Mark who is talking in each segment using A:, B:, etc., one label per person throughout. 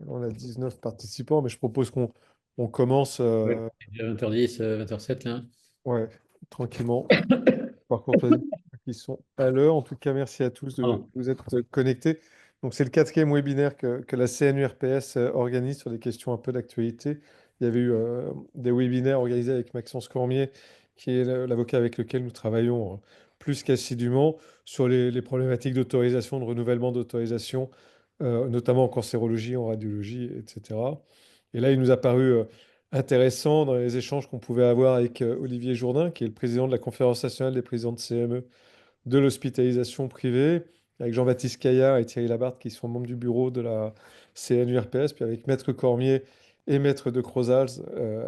A: On a 19 participants, mais je propose qu'on commence
B: Ouais, déjà 20h10, 20h07 là.
A: ouais, tranquillement. Par contre, vas-y, qui sont à l'heure. En tout cas, merci à tous de
B: Pardon.
A: vous être connectés. Donc, c'est le quatrième webinaire que la CNURPS organise sur des questions un peu d'actualité. Il y avait eu des webinaires organisés avec Maxence Cormier, qui est l'avocat avec lequel nous travaillons plus qu'assidûment sur les problématiques d'autorisation, de renouvellement d'autorisation, notamment en cancérologie, en radiologie, etc. Et là, il nous a paru intéressant dans les échanges qu'on pouvait avoir avec Olivier Jourdain, qui est le président de la Conférence nationale des présidents de CME de l'hospitalisation privée, avec Jean-Baptiste Caillard et Thierry Labarthe, qui sont membres du bureau de la CNURPS, puis avec Maître Cormier et Maître de Crozals,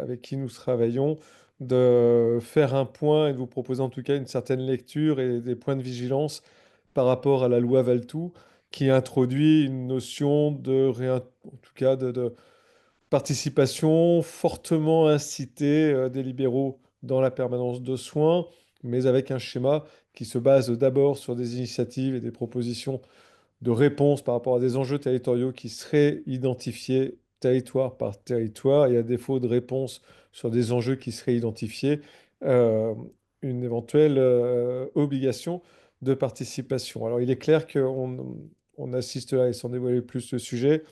A: avec qui nous travaillons, de faire un point et de vous proposer en tout cas une certaine lecture et des points de vigilance par rapport à la loi Valtou, qui introduit une notion en tout cas de participation fortement incitée des libéraux dans la permanence de soins, mais avec un schéma qui se base d'abord sur des initiatives et des propositions de réponse par rapport à des enjeux territoriaux qui seraient identifiés territoire par territoire, et à défaut de réponse sur des enjeux qui seraient identifiés, euh, une éventuelle obligation de participation. Alors il est clair qu'on assiste là, et sans dévoiler plus le sujet,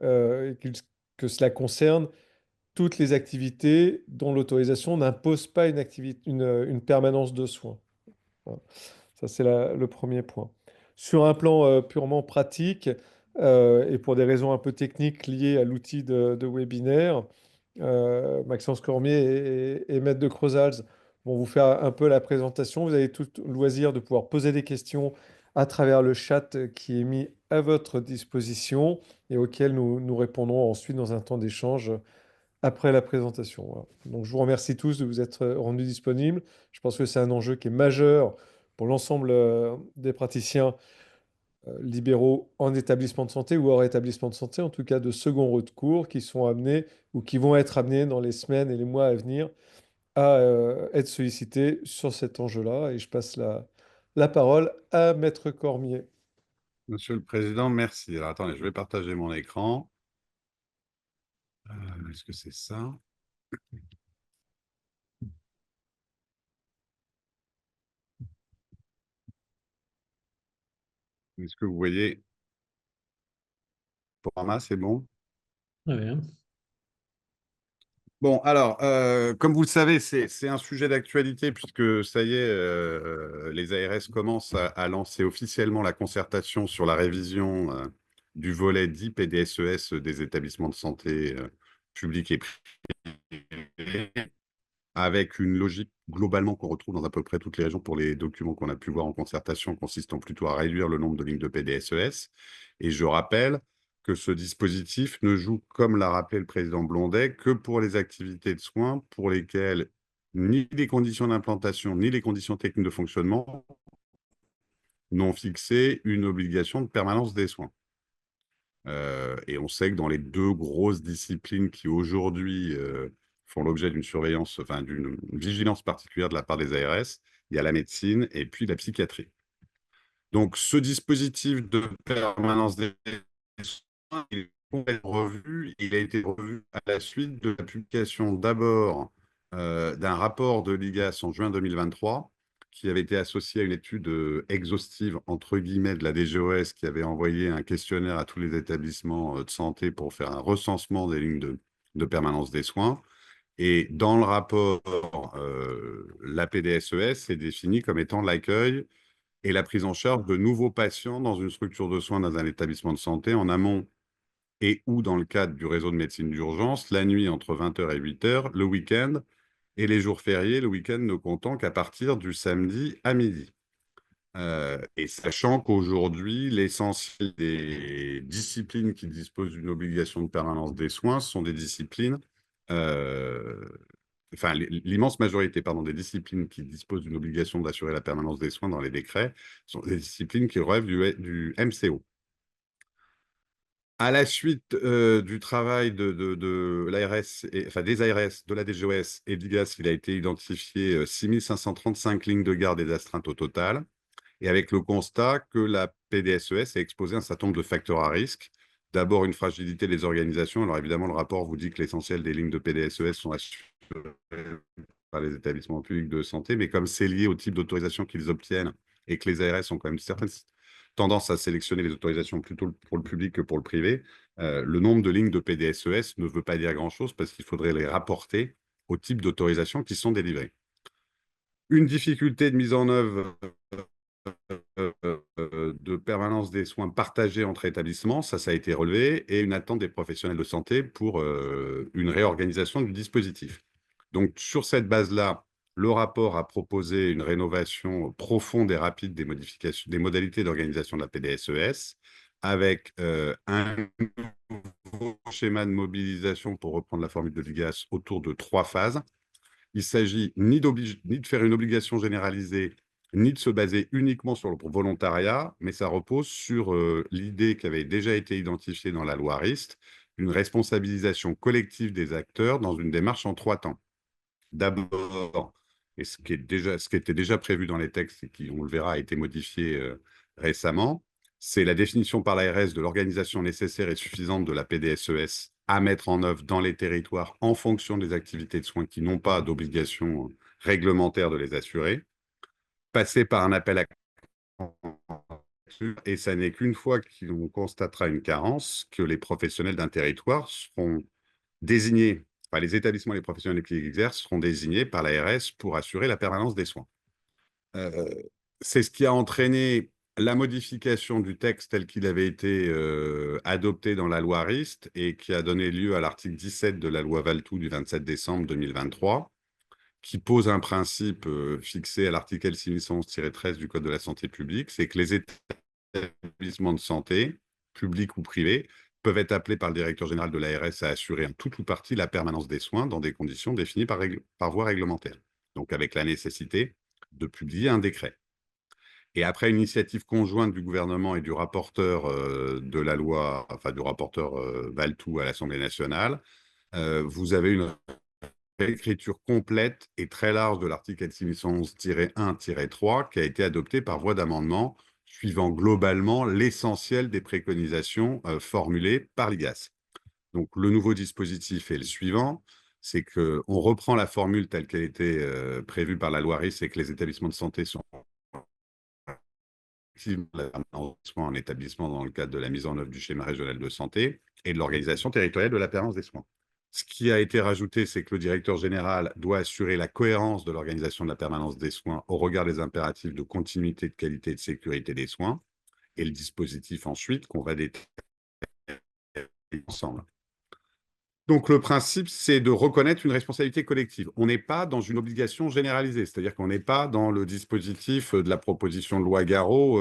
A: que cela concerne toutes les activités dont l'autorisation n'impose pas une permanence de soins. Voilà. Ça, c'est le premier point. Sur un plan purement pratique, et pour des raisons un peu techniques liées à l'outil de webinaire, Maxence Cormier et Maître de Crozals vont vous faire un peu la présentation. Vous avez tout le loisir de pouvoir poser des questions à travers le chat qui est mis à votre disposition et auquel nous répondrons ensuite dans un temps d'échange après la présentation. Voilà. Donc, je vous remercie tous de vous être rendus disponibles. Je pense que c'est un enjeu qui est majeur pour l'ensemble des praticiens libéraux en établissement de santé ou hors établissement de santé, en tout cas de second recours, qui sont amenés ou qui vont être amenés dans les semaines et les mois à venir à être sollicités sur cet enjeu-là. Et je passe la parole à Maître Cormier.
C: Monsieur le Président, merci. Alors, attendez, je vais partager mon écran. Est-ce que c'est ça? Est-ce que vous voyez? Pour moi, c'est bon?
B: Très bien.
C: Bon, alors, comme vous le savez, c'est un sujet d'actualité puisque ça y est, les ARS commencent à lancer officiellement la concertation sur la révision du volet dit PDSES des établissements de santé publics et privés, avec une logique globalement qu'on retrouve dans à peu près toutes les régions pour les documents qu'on a pu voir en concertation, consistant plutôt à réduire le nombre de lignes de PDSES. Et je rappelle que ce dispositif ne joue, comme l'a rappelé le président Blondet, que pour les activités de soins pour lesquelles ni les conditions d'implantation, ni les conditions techniques de fonctionnement n'ont fixé une obligation de permanence des soins. Et on sait que dans les deux grosses disciplines qui aujourd'hui font l'objet d'une surveillance, enfin d'une vigilance particulière de la part des ARS, il y a la médecine et puis la psychiatrie. Donc ce dispositif de permanence des soins, il est complètement revu. Il a été revu à la suite de la publication d'abord d'un rapport de l'IGAS en juin 2023, qui avait été associé à une étude exhaustive, entre guillemets, de la DGOS, qui avait envoyé un questionnaire à tous les établissements de santé pour faire un recensement des lignes de permanence des soins. Et dans le rapport, la PDSES est définie comme étant l'accueil et la prise en charge de nouveaux patients dans une structure de soins dans un établissement de santé en amont et ou dans le cadre du réseau de médecine d'urgence, la nuit entre 20h et 8h, le week-end et les jours fériés, le week-end ne comptant qu'à partir du samedi à midi. Et sachant qu'aujourd'hui, l'essentiel des disciplines qui disposent d'une obligation de permanence des soins sont des disciplines, euh, enfin l'immense majorité, pardon, des disciplines qui disposent d'une obligation d'assurer la permanence des soins dans les décrets sont des disciplines qui relèvent du MCO. À la suite du travail de l'ARS, enfin des ARS, de la DGOS et de l'IGAS, il a été identifié 6535 lignes de garde et d'astreintes au total, et avec le constat que la PDSES est exposée à un certain nombre de facteurs à risque, D'abord, une fragilité des organisations. Alors évidemment, le rapport vous dit que l'essentiel des lignes de PDSES sont assurées par les établissements publics de santé, mais comme c'est lié au type d'autorisation qu'ils obtiennent et que les ARS ont quand même certaines tendances à sélectionner les autorisations plutôt pour le public que pour le privé, le nombre de lignes de PDSES ne veut pas dire grand-chose parce qu'il faudrait les rapporter au type d'autorisation qui sont délivrées. Une difficulté de mise en œuvre de permanence des soins partagés entre établissements, ça a été relevé, et une attente des professionnels de santé pour une réorganisation du dispositif. Donc, sur cette base-là, le rapport a proposé une rénovation profonde et rapide des modifications, des modalités d'organisation de la PDSES, avec un nouveau schéma de mobilisation, pour reprendre la formule de Vigas, autour de 3 phases. Il s'agit ni de faire une obligation généralisée, ni de se baser uniquement sur le volontariat, mais ça repose sur l'idée qui avait déjà été identifiée dans la loi RIST, une responsabilisation collective des acteurs dans une démarche en 3 temps. D'abord, et ce qui était déjà prévu dans les textes et qui, on le verra, a été modifié récemment, c'est la définition par l'ARS de l'organisation nécessaire et suffisante de la PDSES à mettre en œuvre dans les territoires en fonction des activités de soins qui n'ont pas d'obligation réglementaire de les assurer, passer par un appel à et ça n'est qu'une fois qu'on constatera une carence que les professionnels d'un territoire seront désignés, enfin, les établissements et les professionnels qui exercent seront désignés par l'ARS pour assurer la permanence des soins. C'est ce qui a entraîné la modification du texte tel qu'il avait été adopté dans la loi RIST et qui a donné lieu à l'article 17 de la loi Valtou du 27 décembre 2023, qui pose un principe fixé à l'article L6111-13 du Code de la santé publique, c'est que les établissements de santé, publics ou privés, peuvent être appelés par le directeur général de l'ARS à assurer en tout ou partie la permanence des soins dans des conditions définies par voie réglementaire. Donc avec la nécessité de publier un décret. Et après une initiative conjointe du gouvernement et du rapporteur de la loi, enfin du rapporteur Valtou à l'Assemblée nationale, vous avez une réécriture complète et très large de l'article L6111-1-3 qui a été adopté par voie d'amendement, suivant globalement l'essentiel des préconisations formulées par l'IGAS. Donc, le nouveau dispositif est le suivant, c'est qu'on reprend la formule telle qu'elle était prévue par la loi RIS, et que les établissements de santé sont en établissement dans le cadre de la mise en œuvre du schéma régional de santé et de l'organisation territoriale de la permanence des soins. Ce qui a été rajouté, c'est que le directeur général doit assurer la cohérence de l'organisation de la permanence des soins au regard des impératifs de continuité, de qualité et de sécurité des soins, et le dispositif ensuite qu'on va détailler ensemble. Donc, le principe, c'est de reconnaître une responsabilité collective. On n'est pas dans une obligation généralisée, c'est-à-dire qu'on n'est pas dans le dispositif de la proposition de loi Garot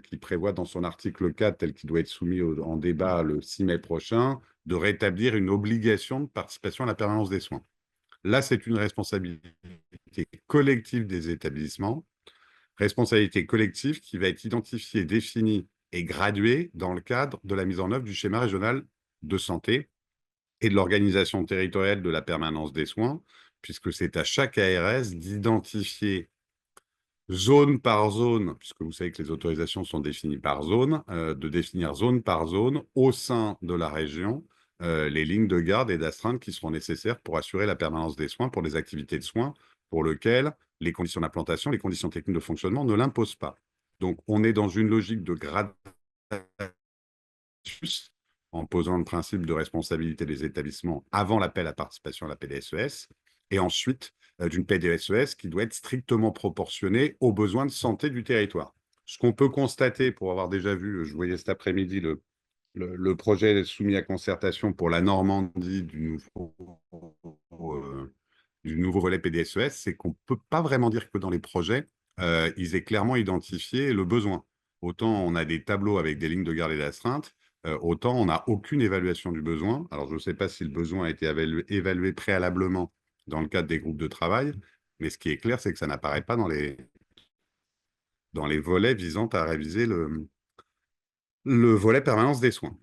C: qui prévoit dans son article 4, tel qu'il doit être soumis en débat le 6 mai prochain, de rétablir une obligation de participation à la permanence des soins. Là, c'est une responsabilité collective des établissements, responsabilité collective qui va être identifiée, définie et graduée dans le cadre de la mise en œuvre du schéma régional de santé et de l'organisation territoriale de la permanence des soins, puisque c'est à chaque ARS d'identifier zone par zone, puisque vous savez que les autorisations sont définies par zone, de définir zone par zone au sein de la région les lignes de garde et d'astreinte qui seront nécessaires pour assurer la permanence des soins pour des activités de soins pour lesquelles les conditions d'implantation, les conditions techniques de fonctionnement ne l'imposent pas. Donc, on est dans une logique de gradation en posant le principe de responsabilité des établissements avant l'appel à participation à la PDSES, et ensuite d'une PDSES qui doit être strictement proportionnée aux besoins de santé du territoire. Ce qu'on peut constater, pour avoir déjà vu, je voyais cet après-midi le projet soumis à concertation pour la Normandie du nouveau volet PDSES, c'est qu'on ne peut pas vraiment dire que dans les projets, ils aient clairement identifié le besoin. Autant on a des tableaux avec des lignes de garde et d'astreinte, autant on n'a aucune évaluation du besoin. Alors, je ne sais pas si le besoin a été évalué préalablement dans le cadre des groupes de travail, mais ce qui est clair, c'est que ça n'apparaît pas dans les volets visant à réviser le volet permanence des soins.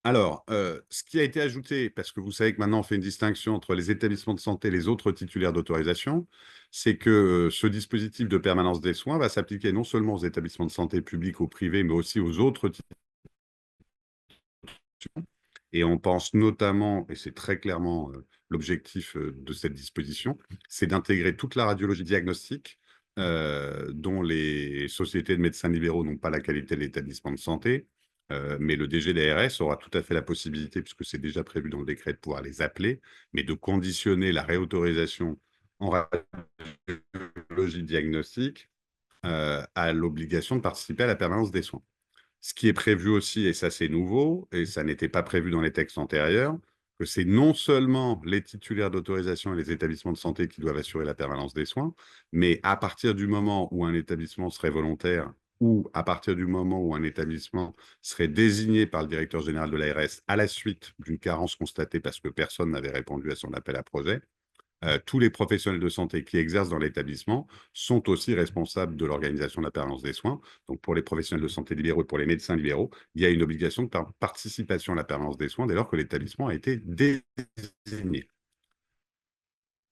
C: Alors, ce qui a été ajouté, parce que vous savez que maintenant on fait une distinction entre les établissements de santé et les autres titulaires d'autorisation, c'est que ce dispositif de permanence des soins va s'appliquer non seulement aux établissements de santé publics ou privés, mais aussi aux autres Et on pense notamment, et c'est très clairement l'objectif de cette disposition, c'est d'intégrer toute la radiologie diagnostique dont les sociétés de médecins libéraux n'ont pas la qualité de l'établissement de santé, mais le DG d'ARS aura tout à fait la possibilité, puisque c'est déjà prévu dans le décret, de pouvoir les appeler, mais de conditionner la réautorisation en radiologie diagnostique à l'obligation de participer à la permanence des soins. Ce qui est prévu aussi, et ça c'est nouveau, et ça n'était pas prévu dans les textes antérieurs, que c'est non seulement les titulaires d'autorisation et les établissements de santé qui doivent assurer la permanence des soins, mais à partir du moment où un établissement serait volontaire ou à partir du moment où un établissement serait désigné par le directeur général de l'ARS à la suite d'une carence constatée parce que personne n'avait répondu à son appel à projet, tous les professionnels de santé qui exercent dans l'établissement sont aussi responsables de l'organisation de la permanence des soins. Donc, pour les professionnels de santé libéraux et pour les médecins libéraux, il y a une obligation de participation à la permanence des soins dès lors que l'établissement a été désigné.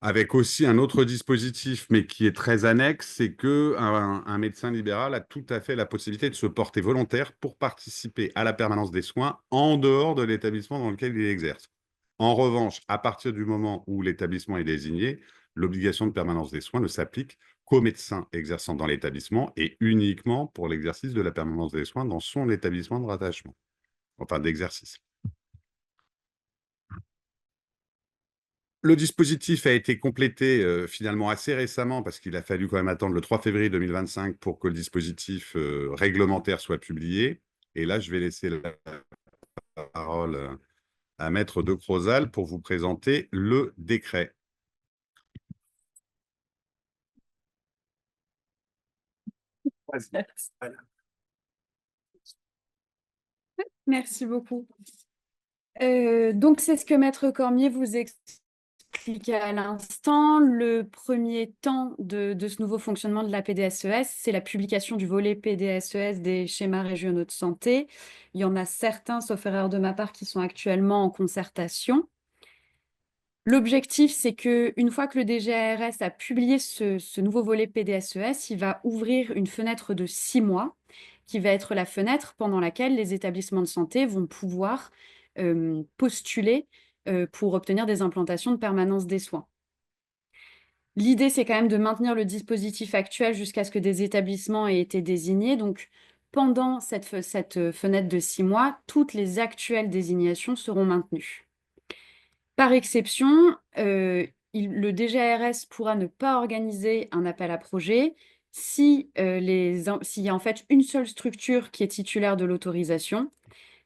C: Avec aussi un autre dispositif, mais qui est très annexe, c'est qu'un médecin libéral a tout à fait la possibilité de se porter volontaire pour participer à la permanence des soins en dehors de l'établissement dans lequel il exerce. En revanche, à partir du moment où l'établissement est désigné, l'obligation de permanence des soins ne s'applique qu'aux médecins exerçant dans l'établissement et uniquement pour l'exercice de la permanence des soins dans son établissement de rattachement, enfin d'exercice. Le dispositif a été complété finalement assez récemment parce qu'il a fallu quand même attendre le 3 février 2025 pour que le dispositif réglementaire soit publié. Et là, je vais laisser la parole à Maître de Crozal pour vous présenter le décret.
D: Merci beaucoup. Donc, c'est ce que Maître Cormier vous expliquait à l'instant. Le premier temps de ce nouveau fonctionnement de la PDSES, c'est la publication du volet PDSES des schémas régionaux de santé. Il y en a certains, sauf erreur de ma part, qui sont actuellement en concertation. L'objectif, c'est qu'une fois que le DGARS a publié ce nouveau volet PDSES, il va ouvrir une fenêtre de 6 mois, qui va être la fenêtre pendant laquelle les établissements de santé vont pouvoir postuler pour obtenir des implantations de permanence des soins. L'idée, c'est quand même de maintenir le dispositif actuel jusqu'à ce que des établissements aient été désignés. Donc, pendant cette fenêtre de 6 mois, toutes les actuelles désignations seront maintenues. Par exception, le DGARS pourra ne pas organiser un appel à projet s'il y a en fait une seule structure qui est titulaire de l'autorisation.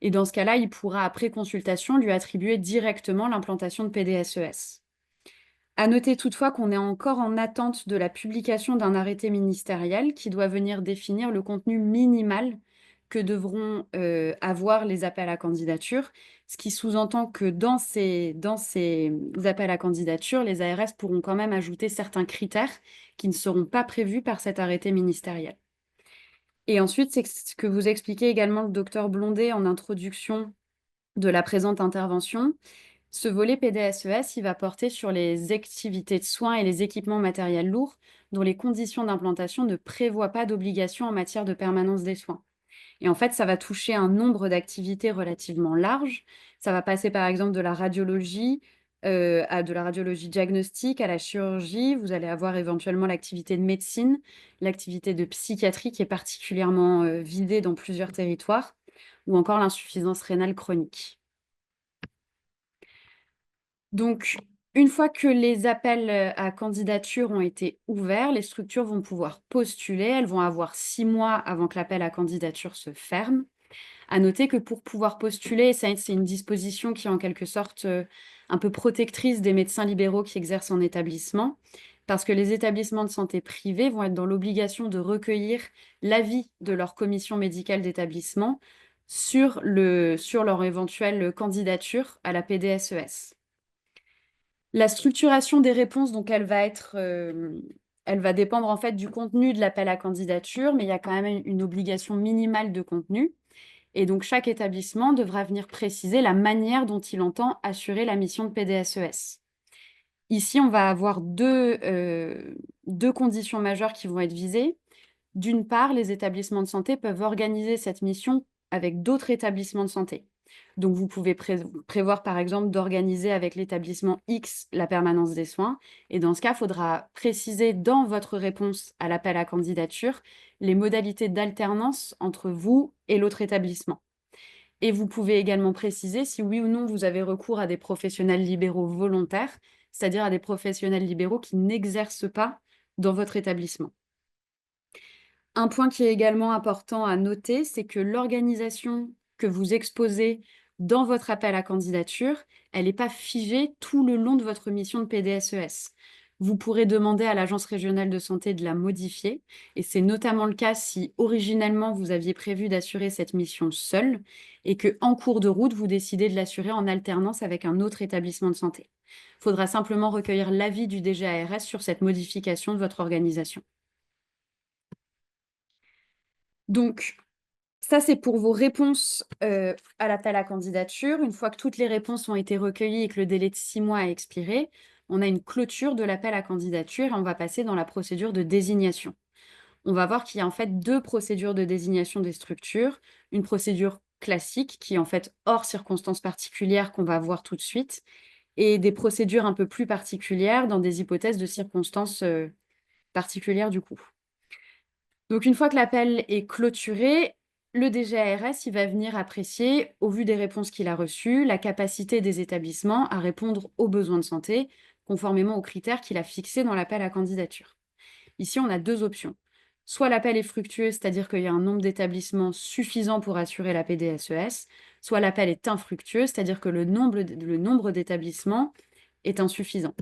D: Et dans ce cas-là, il pourra, après consultation, lui attribuer directement l'implantation de PDSES. À noter toutefois qu'on est encore en attente de la publication d'un arrêté ministériel qui doit venir définir le contenu minimal que devront avoir les appels à candidature, ce qui sous-entend que dans ces appels à candidature, les ARS pourront quand même ajouter certains critères qui ne seront pas prévus par cet arrêté ministériel. Et ensuite, c'est ce que vous expliquez également le docteur Blondet en introduction de la présente intervention. Ce volet PDSES, il va porter sur les activités de soins et les équipements matériels lourds dont les conditions d'implantation ne prévoient pas d'obligation en matière de permanence des soins. Et en fait, ça va toucher un nombre d'activités relativement large. Ça va passer par exemple de la radiologie à de la radiologie diagnostique, à la chirurgie. Vous allez avoir éventuellement l'activité de médecine, l'activité de psychiatrie qui est particulièrement visée dans plusieurs territoires, ou encore l'insuffisance rénale chronique. Donc, une fois que les appels à candidature ont été ouverts, les structures vont pouvoir postuler. Elles vont avoir 6 mois avant que l'appel à candidature se ferme. À noter que pour pouvoir postuler, c'est une disposition qui est en quelque sorte un peu protectrice des médecins libéraux qui exercent en établissement, parce que les établissements de santé privés vont être dans l'obligation de recueillir l'avis de leur commission médicale d'établissement sur leur éventuelle candidature à la PDSES. La structuration des réponses, donc elle va dépendre en fait du contenu de l'appel à candidature, mais il y a quand même une obligation minimale de contenu. Et donc chaque établissement devra venir préciser la manière dont il entend assurer la mission de PDSES. Ici, on va avoir deux conditions majeures qui vont être visées. D'une part, les établissements de santé peuvent organiser cette mission avec d'autres établissements de santé. Donc, vous pouvez prévoir, par exemple, d'organiser avec l'établissement X la permanence des soins. Et dans ce cas, il faudra préciser dans votre réponse à l'appel à candidature les modalités d'alternance entre vous et l'autre établissement. Et vous pouvez également préciser si oui ou non vous avez recours à des professionnels libéraux volontaires, c'est-à-dire à des professionnels libéraux qui n'exercent pas dans votre établissement. Un point qui est également important à noter, c'est que l'organisation que vous exposez dans votre appel à candidature, elle n'est pas figée tout le long de votre mission de PDSES. Vous pourrez demander à l'Agence régionale de santé de la modifier, et c'est notamment le cas si originellement vous aviez prévu d'assurer cette mission seule, et qu'en cours de route, vous décidez de l'assurer en alternance avec un autre établissement de santé. Il faudra simplement recueillir l'avis du DGARS sur cette modification de votre organisation. Donc, ça, c'est pour vos réponses à l'appel à candidature. Une fois que toutes les réponses ont été recueillies et que le délai de 6 mois a expiré, on a une clôture de l'appel à candidature et on va passer dans la procédure de désignation. On va voir qu'il y a en fait 2 procédures de désignation des structures. Une procédure classique qui est en fait hors circonstances particulières qu'on va voir tout de suite, et des procédures un peu plus particulières dans des hypothèses de circonstances particulières du coup. Donc, une fois que l'appel est clôturé, le DGARS il va venir apprécier, au vu des réponses qu'il a reçues, la capacité des établissements à répondre aux besoins de santé, conformément aux critères qu'il a fixés dans l'appel à candidature. Ici, on a 2 options. Soit l'appel est fructueux, c'est-à-dire qu'il y a un nombre d'établissements suffisant pour assurer la PDSES, soit l'appel est infructueux, c'est-à-dire que le nombre d'établissements est insuffisant.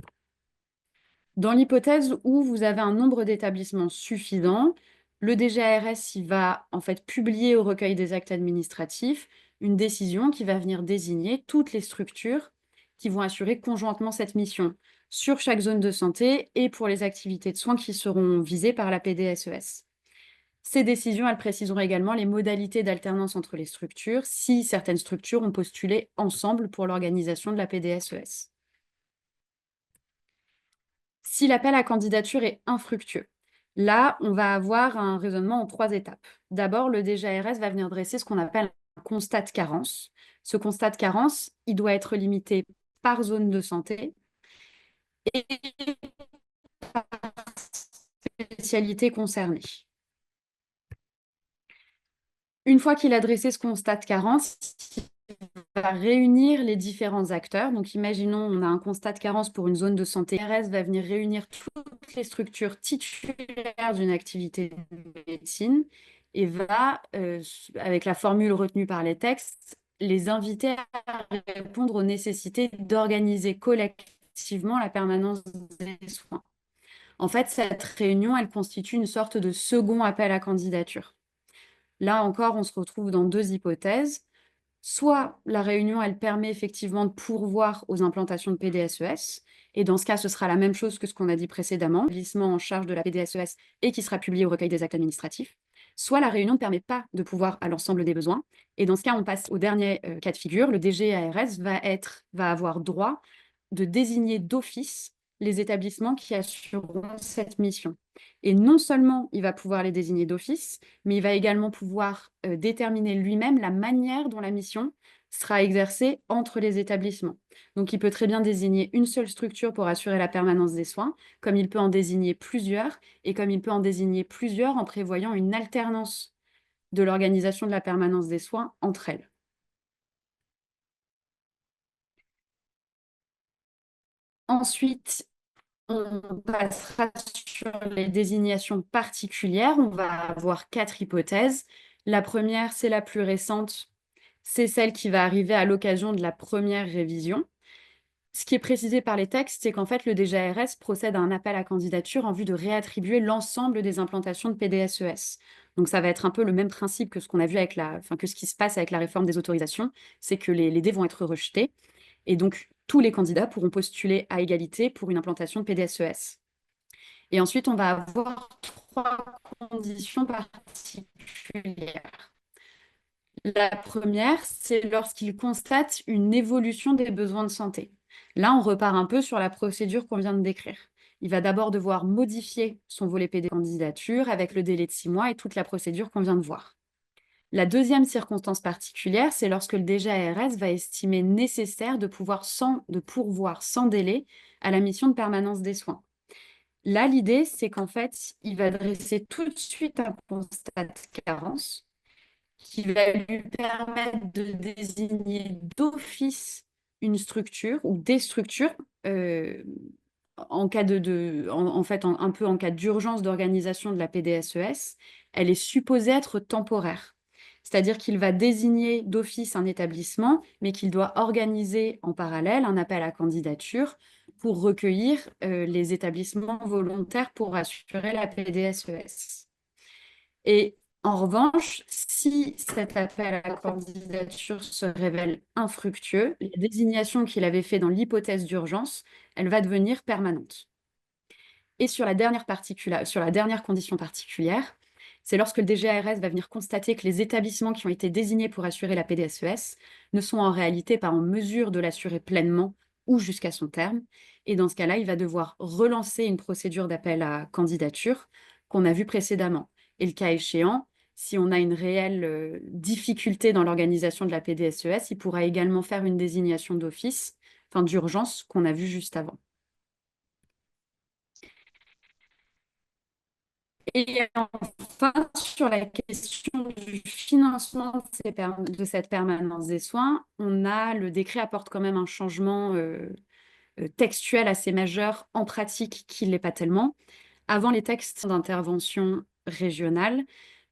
D: Dans l'hypothèse où vous avez un nombre d'établissements suffisant, le DGARS il va en fait publier au recueil des actes administratifs une décision qui va venir désigner toutes les structures qui vont assurer conjointement cette mission sur chaque zone de santé et pour les activités de soins qui seront visées par la PDSES. Ces décisions, elles préciseront également les modalités d'alternance entre les structures si certaines structures ont postulé ensemble pour l'organisation de la PDSES. Si l'appel à candidature est infructueux, là, on va avoir un raisonnement en 3 étapes. D'abord, le DGARS va venir dresser ce qu'on appelle un constat de carence. Ce constat de carence, il doit être limité par zone de santé et par spécialité concernée. Une fois qu'il a dressé ce constat de carence, il va réunir les différents acteurs. Donc, imaginons, on a un constat de carence pour une zone de santé. Le DGARS va venir réunir toutes les structures titulaires d'une activité de médecine et va, avec la formule retenue par les textes, les inviter à répondre aux nécessités d'organiser collectivement la permanence des soins. En fait, cette réunion, elle constitue une sorte de second appel à candidature. Là encore, on se retrouve dans 2 hypothèses. Soit la réunion, elle permet effectivement de pourvoir aux implantations de PDSES, et dans ce cas, ce sera la même chose que ce qu'on a dit précédemment, l'établissement en charge de la PDSES et qui sera publié au recueil des actes administratifs. Soit la réunion ne permet pas de pourvoir à l'ensemble des besoins, et dans ce cas, on passe au dernier cas de figure. Le DGARS va avoir droit de désigner d'office les établissements qui assureront cette mission. Et non seulement il va pouvoir les désigner d'office, mais il va également pouvoir déterminer lui-même la manière dont la mission sera exercée entre les établissements. Donc, il peut très bien désigner une seule structure pour assurer la permanence des soins, comme il peut en désigner plusieurs, et comme il peut en désigner plusieurs en prévoyant une alternance de l'organisation de la permanence des soins entre elles. Ensuite, on passera sur les désignations particulières. On va avoir 4 hypothèses. La première, c'est la plus récente. C'est celle qui va arriver à l'occasion de la première révision. Ce qui est précisé par les textes, c'est qu'en fait, le DGARS procède à un appel à candidature en vue de réattribuer l'ensemble des implantations de PDSES. Donc, ça va être un peu le même principe que ce qu'on a vu avec que ce qui se passe avec la réforme des autorisations, c'est que les dés vont être rejetés. Et donc, tous les candidats pourront postuler à égalité pour une implantation de PDSES. Et ensuite, on va avoir 3 conditions particulières. La première, c'est lorsqu'il constate une évolution des besoins de santé. Là, on repart un peu sur la procédure qu'on vient de décrire. Il va d'abord devoir modifier son volet PD candidature avec le délai de 6 mois et toute la procédure qu'on vient de voir. La deuxième circonstance particulière, c'est lorsque le DGARS va estimer nécessaire de pourvoir sans délai à la mission de permanence des soins. Là, l'idée, c'est qu'en fait, il va dresser tout de suite un constat de carence qui va lui permettre de désigner d'office une structure ou des structures en cas un peu en cas d'urgence d'organisation de la PDSES. Elle est supposée être temporaire. C'est-à-dire qu'il va désigner d'office un établissement, mais qu'il doit organiser en parallèle un appel à candidature pour recueillir les établissements volontaires pour assurer la PDSES. Et en revanche, si cet appel à candidature se révèle infructueux, la désignation qu'il avait fait dans l'hypothèse d'urgence, elle va devenir permanente. Et sur la dernière condition particulière, c'est lorsque le DGARS va venir constater que les établissements qui ont été désignés pour assurer la PDSES ne sont en réalité pas en mesure de l'assurer pleinement ou jusqu'à son terme. Et dans ce cas-là, il va devoir relancer une procédure d'appel à candidature qu'on a vue précédemment. Et le cas échéant, si on a une réelle difficulté dans l'organisation de la PDSES, il pourra également faire une désignation d'office, enfin d'urgence, qu'on a vue juste avant. Et enfin, sur la question du financement de cette permanence des soins, le décret apporte quand même un changement textuel assez majeur, en pratique qui ne l'est pas tellement. Avant, les textes d'intervention régionale,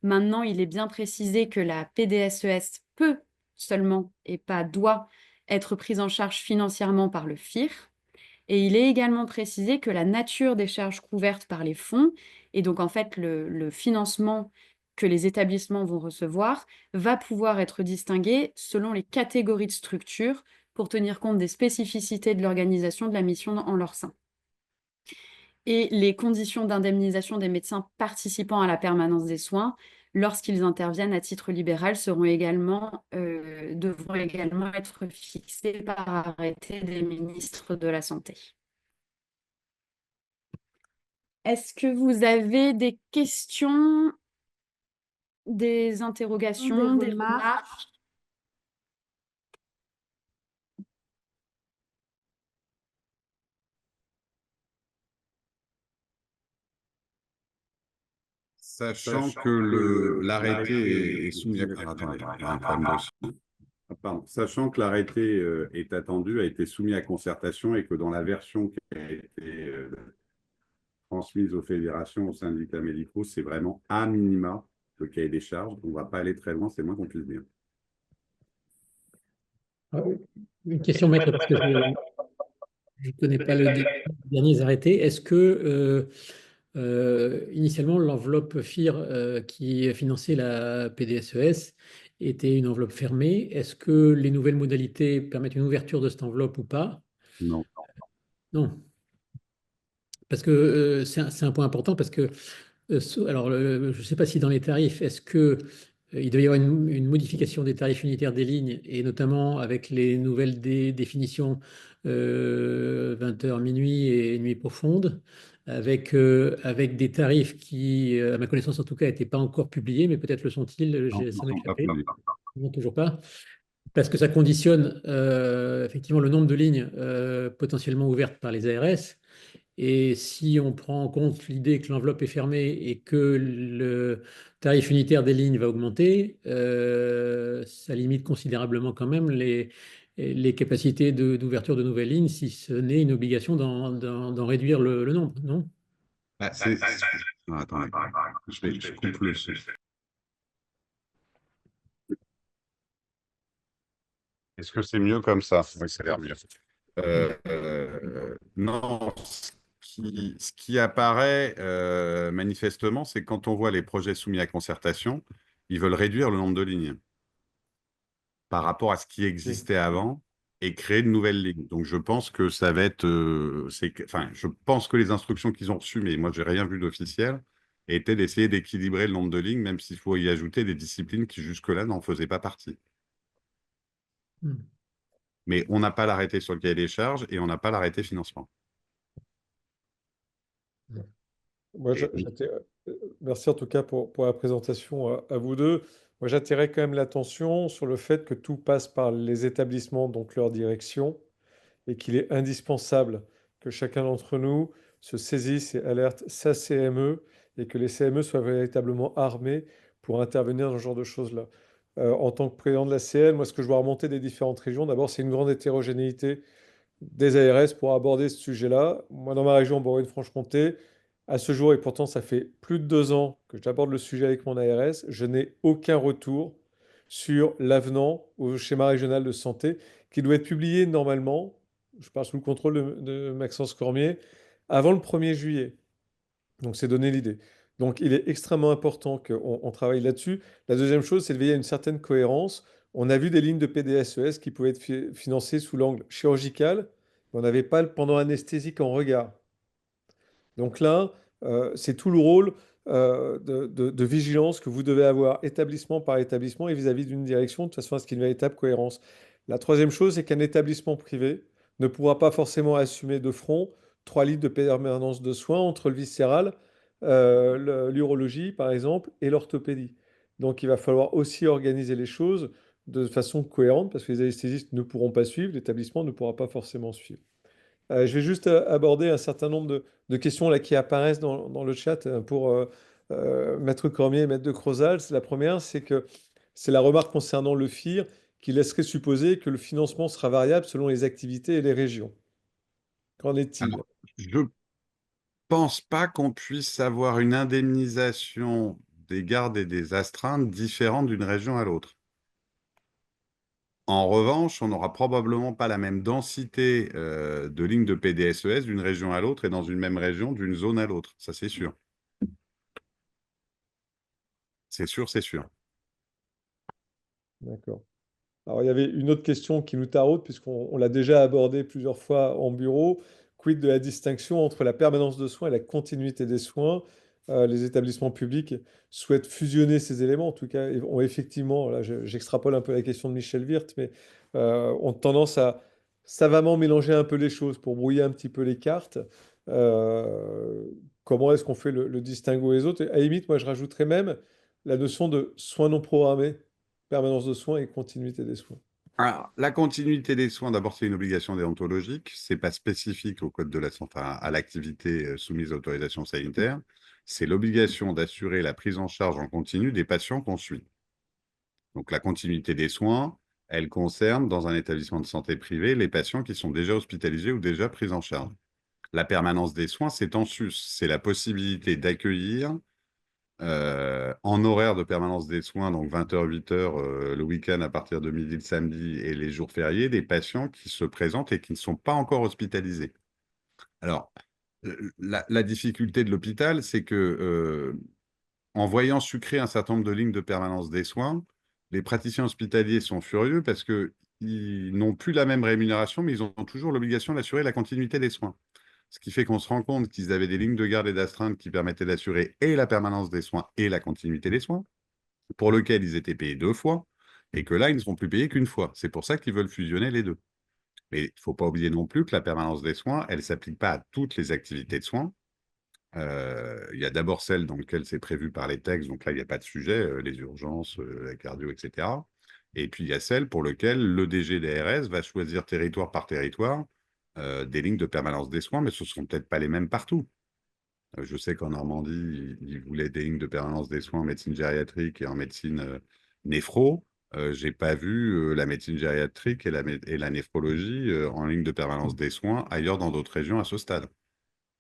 D: maintenant, il est bien précisé que la PDSES peut seulement et pas doit être prise en charge financièrement par le FIR. Et il est également précisé que la nature des charges couvertes par les fonds, et donc en fait le financement que les établissements vont recevoir, va pouvoir être distingué selon les catégories de structures pour tenir compte des spécificités de l'organisation de la mission en leur sein. Et les conditions d'indemnisation des médecins participant à la permanence des soins, lorsqu'ils interviennent à titre libéral, devront également être fixées par arrêté des ministres de la Santé. Est-ce que vous avez des questions, des interrogations, des remarques?
C: Sachant que l'arrêté est soumis à... Attendez, il y a un problème de... Pardon. Sachant que l'arrêté est attendu, a été soumis à concertation et que dans la version qui a été transmise aux fédérations, aux syndicats médicaux, c'est vraiment à minima le cahier des charges. On ne va pas aller très loin, c'est moins qu'on puisse dire.
B: Une question, maître, parce que je ne connais pas les derniers arrêtés. Est-ce que initialement l'enveloppe FIR qui finançait la PDSES était une enveloppe fermée? Est-ce que les nouvelles modalités permettent une ouverture de cette enveloppe ou pas?
C: Non.
B: Non. Parce que c'est un point important, parce que alors, je ne sais pas si dans les tarifs, est-ce que il doit y avoir une modification des tarifs unitaires des lignes, et notamment avec les nouvelles définitions 20h minuit et nuit profonde, avec des tarifs qui, à ma connaissance en tout cas, n'étaient pas encore publiés, mais peut-être le sont-ils, ça m'a échappé. Non, toujours pas. Parce que ça conditionne effectivement le nombre de lignes potentiellement ouvertes par les ARS. Et si on prend en compte l'idée que l'enveloppe est fermée et que le tarif unitaire des lignes va augmenter, ça limite considérablement quand même les capacités d'ouverture de nouvelles lignes, si ce n'est une obligation d'en réduire le nombre, non?
C: Attendez, je coupe le son. Est-ce que c'est mieux comme ça? Oui, ça a l'air mieux. Non, ce qui apparaît manifestement, c'est que quand on voit les projets soumis à concertation, ils veulent réduire le nombre de lignes par rapport à ce qui existait avant et créer de nouvelles lignes. Donc, je pense que ça va être... je pense que les instructions qu'ils ont reçues, mais moi, je n'ai rien vu d'officiel, étaient d'essayer d'équilibrer le nombre de lignes, même s'il faut y ajouter des disciplines qui jusque-là n'en faisaient pas partie. Mais on n'a pas l'arrêté sur le cahier des charges et on n'a pas l'arrêté financement.
A: Moi, merci en tout cas pour la présentation à vous deux. Moi, j'attirais quand même l'attention sur le fait que tout passe par les établissements, donc leur direction, et qu'il est indispensable que chacun d'entre nous se saisisse et alerte sa CME et que les CME soient véritablement armés pour intervenir dans ce genre de choses-là. En tant que président de la CL, moi, ce que je vois remonter des différentes régions, d'abord, c'est une grande hétérogénéité des ARS pour aborder ce sujet-là. Moi, dans ma région, Bourgogne-Franche-Comté, à ce jour, et pourtant ça fait plus de 2 ans que j'aborde le sujet avec mon ARS, je n'ai aucun retour sur l'avenant au schéma régional de santé qui doit être publié normalement, je parle sous le contrôle de Maxence Cormier, avant le 1er juillet. Donc c'est donner l'idée. Donc il est extrêmement important qu'on travaille là-dessus. La deuxième chose, c'est de veiller à une certaine cohérence. On a vu des lignes de PDSES qui pouvaient être financées sous l'angle chirurgical, mais on n'avait pas le pendant anesthésique en regard. Donc là, c'est tout le rôle de vigilance que vous devez avoir établissement par établissement et vis-à-vis d'une direction, de façon à ce qu'il y ait une véritable cohérence. La troisième chose, c'est qu'un établissement privé ne pourra pas forcément assumer de front 3 litres de permanence de soins entre le viscéral, l'urologie par exemple, et l'orthopédie. Donc il va falloir aussi organiser les choses de façon cohérente parce que les anesthésistes ne pourront pas suivre, l'établissement ne pourra pas forcément suivre. Je vais juste aborder un certain nombre de questions là, qui apparaissent dans le chat pour Maître Cormier et Maître de Crozals. La première, c'est que c'est la remarque concernant le FIR qui laisserait supposer que le financement sera variable selon les activités et les régions. Qu'en est-il?
C: Alors, je pense pas qu'on puisse avoir une indemnisation des gardes et des astreintes différente d'une région à l'autre. En revanche, on n'aura probablement pas la même densité de lignes de PDSES d'une région à l'autre et dans une même région, d'une zone à l'autre. Ça, c'est sûr. C'est sûr, c'est sûr.
A: D'accord. Alors, il y avait une autre question qui nous taraude, puisqu'on l'a déjà abordé plusieurs fois en bureau. Quid de la distinction entre la permanence de soins et la continuité des soins? Les établissements publics souhaitent fusionner ces éléments, en tout cas, et ont effectivement, là j'extrapole un peu la question de Michel Wirth, mais ont tendance à savamment mélanger un peu les choses pour brouiller un petit peu les cartes. Euh, Comment est-ce qu'on fait le distinguo des autres? Et à la limite, moi je rajouterais même la notion de soins non programmés. Permanence de soins et continuité des soins.
C: Alors, la continuité des soins, d'abord, c'est une obligation déontologique. C'est pas spécifique au code de la santé, enfin, à l'activité soumise à autorisation sanitaire. C'est l'obligation d'assurer la prise en charge en continu des patients qu'on suit. Donc, la continuité des soins, elle concerne, dans un établissement de santé privé, les patients qui sont déjà hospitalisés ou déjà pris en charge. La permanence des soins, c'est en sus. C'est la possibilité d'accueillir en horaire de permanence des soins, donc 20h, 8h le week-end à partir de midi le samedi et les jours fériés, des patients qui se présentent et qui ne sont pas encore hospitalisés. Alors, la difficulté de l'hôpital, c'est que en voyant sucrer un certain nombre de lignes de permanence des soins, les praticiens hospitaliers sont furieux parce qu'ils n'ont plus la même rémunération, mais ils ont toujours l'obligation d'assurer la continuité des soins. Ce qui fait qu'on se rend compte qu'ils avaient des lignes de garde et d'astreinte qui permettaient d'assurer et la permanence des soins et la continuité des soins, pour lequel ils étaient payés 2 fois, et que là, ils ne seront plus payés qu'une fois. C'est pour ça qu'ils veulent fusionner les deux. Mais il ne faut pas oublier non plus que la permanence des soins, elle ne s'applique pas à toutes les activités de soins. Il y a d'abord celles dans lesquelles c'est prévu par les textes, donc là, il n'y a pas de sujet, les urgences, la cardio, etc. Et puis, il y a celles pour lesquelles le DG DRS va choisir territoire par territoire des lignes de permanence des soins, mais ce ne seront peut-être pas les mêmes partout. Je sais qu'en Normandie, ils voulaient des lignes de permanence des soins en médecine gériatrique et en médecine néphro. Je n'ai pas vu la médecine gériatrique et la néphrologie en ligne de permanence des soins ailleurs dans d'autres régions à ce stade.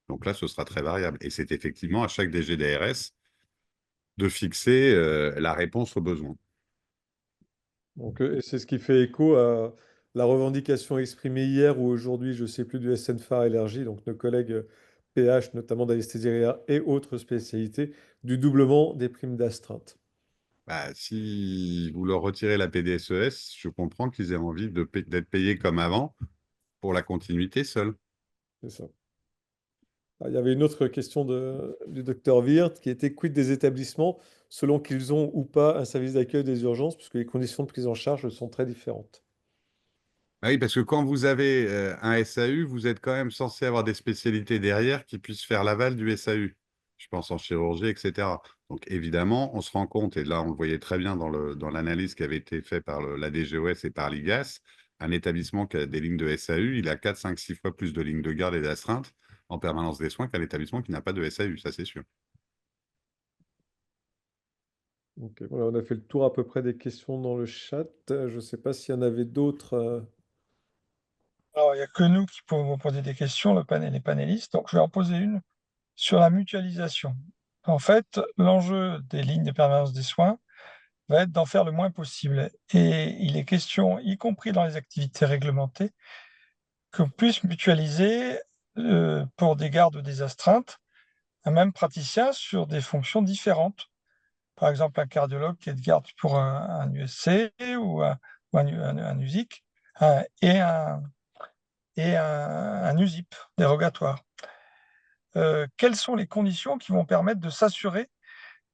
C: Donc là, ce sera très variable. Et c'est effectivement à chaque DG DRS de fixer la réponse aux besoins.
A: Donc, et c'est ce qui fait écho à la revendication exprimée hier ou aujourd'hui, je ne sais plus, du SNFA Énergie, donc nos collègues PH, notamment d'anesthésie et autres spécialités, du doublement des primes d'astreinte.
C: Bah, si vous leur retirez la PDSES, je comprends qu'ils aient envie d'être payés comme avant pour la continuité seule.
A: C'est ça. Ah, il y avait une autre question du docteur Wirth qui était quid des établissements selon qu'ils ont ou pas un service d'accueil des urgences, puisque les conditions de prise en charge sont très différentes.
C: Ah oui, parce que quand vous avez un SAU, vous êtes quand même censé avoir des spécialités derrière qui puissent faire l'aval du SAU. je pense en chirurgie, etc. Donc, évidemment, on se rend compte, et là, on le voyait très bien dans l'analyse qui avait été faite par la DGOS et par l'IGAS, un établissement qui a des lignes de SAU, il a 4, 5, 6 fois plus de lignes de garde et d'astreinte en permanence des soins qu'un établissement qui n'a pas de SAU, ça c'est sûr.
A: Ok, voilà, on a fait le tour à peu près des questions dans le chat. Je ne sais pas s'il y en avait d'autres.
E: Alors, il n'y a que nous qui pouvons vous poser des questions, le panel et panélistes. Donc, je vais en poser une sur la mutualisation. En fait, l'enjeu des lignes de permanence des soins va être d'en faire le moins possible. Et il est question, y compris dans les activités réglementées, qu'on puisse mutualiser pour des gardes ou des astreintes un même praticien sur des fonctions différentes. Par exemple, un cardiologue qui est de garde pour un USC ou un USIC et un USIP dérogatoire. Quelles sont les conditions qui vont permettre de s'assurer,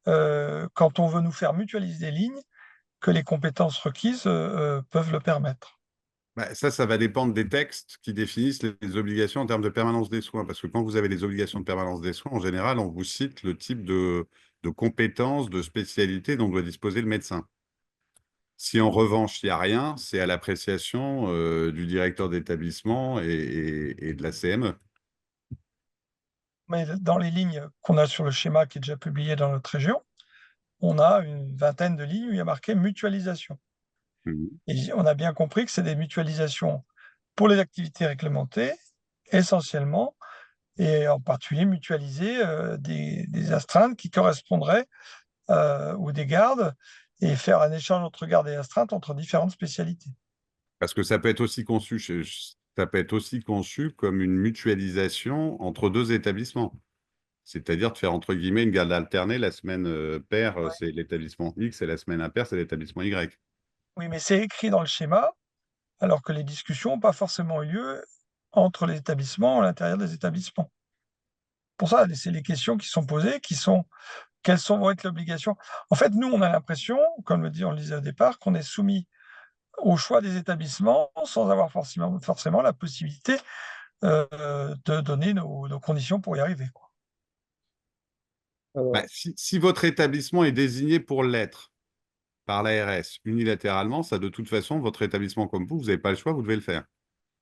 E: quand on veut nous faire mutualiser des lignes, que les compétences requises peuvent le permettre?
C: Bah, ça va dépendre des textes qui définissent les obligations en termes de permanence des soins. Parce que quand vous avez les obligations de permanence des soins, en général, on vous cite le type de compétences, de spécialités dont doit disposer le médecin. Si en revanche, il n'y a rien, c'est à l'appréciation du directeur d'établissement et de la CME.
E: Mais dans les lignes qu'on a sur le schéma qui est déjà publié dans notre région, on a une vingtaine de lignes où il y a marqué mutualisation.
C: Mhm.
E: Et on a bien compris que c'est des mutualisations pour les activités réglementées, essentiellement, et en particulier mutualiser des astreintes qui correspondraient ou des gardes et faire un échange entre gardes et astreintes entre différentes spécialités.
C: Parce que ça peut être aussi conçu, ça peut être aussi conçu comme une mutualisation entre deux établissements. C'est-à-dire de faire, entre guillemets, une garde alternée. La semaine paire,
E: Ouais.
C: c'est l'établissement X, et la semaine impaire, c'est l'établissement Y.
E: Oui, mais c'est écrit dans le schéma, alors que les discussions n'ont pas forcément eu lieu entre les établissements, à l'intérieur des établissements. Pour ça, c'est les questions qui sont posées, quelles vont être l'obligation. En fait, nous, on a l'impression, comme on le disait au départ, qu'on est soumis au choix des établissements sans avoir forcément la possibilité de donner nos conditions pour y arriver, quoi.
A: Alors,
C: Bah, si votre établissement est désigné pour l'être par l'ARS unilatéralement, ça, de toute façon, votre établissement comme vous n'avez pas le choix, vous devez le faire.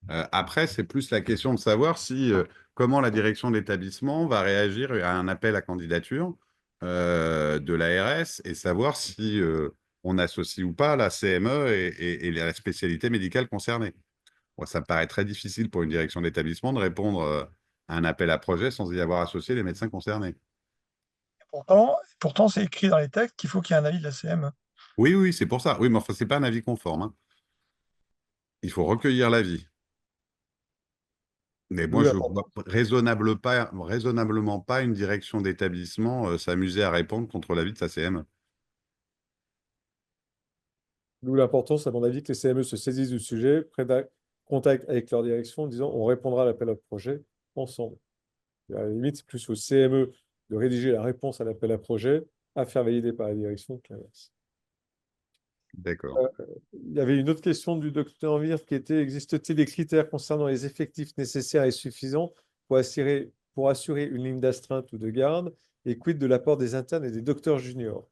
C: Après, c'est plus la question de savoir comment la direction de l'établissement va réagir à un appel à candidature de l'ARS et savoir si on associe ou pas la CME et la spécialité médicale concernée. Moi, ça me paraît très difficile pour une direction d'établissement de répondre à un appel à projet sans y avoir associé les médecins concernés.
E: Pourtant, c'est écrit dans les textes qu'il faut qu'il y ait un avis de la CME.
C: Oui, oui, c'est pour ça. Oui, mais enfin, ce n'est pas un avis conforme, hein. Il faut recueillir l'avis. Mais
A: d'où
C: moi, je vois
A: l'importance.
C: raisonnablement pas une direction d'établissement s'amuser à répondre contre l'avis de sa CME.
A: D'où l'importance, à mon avis, que les CME se saisissent du sujet, prennent contact avec leur direction en disant on répondra à l'appel à projet ensemble. Et à la limite, c'est plus au CME de rédiger la réponse à l'appel à projet à faire valider par la direction que l'inverse.
C: D'accord.
A: Il y avait une autre question du docteur Envir qui était, existe-t-il des critères concernant les effectifs nécessaires et suffisants pour assurer une ligne d'astreinte ou de garde? Et quid de l'apport des internes et des docteurs juniors?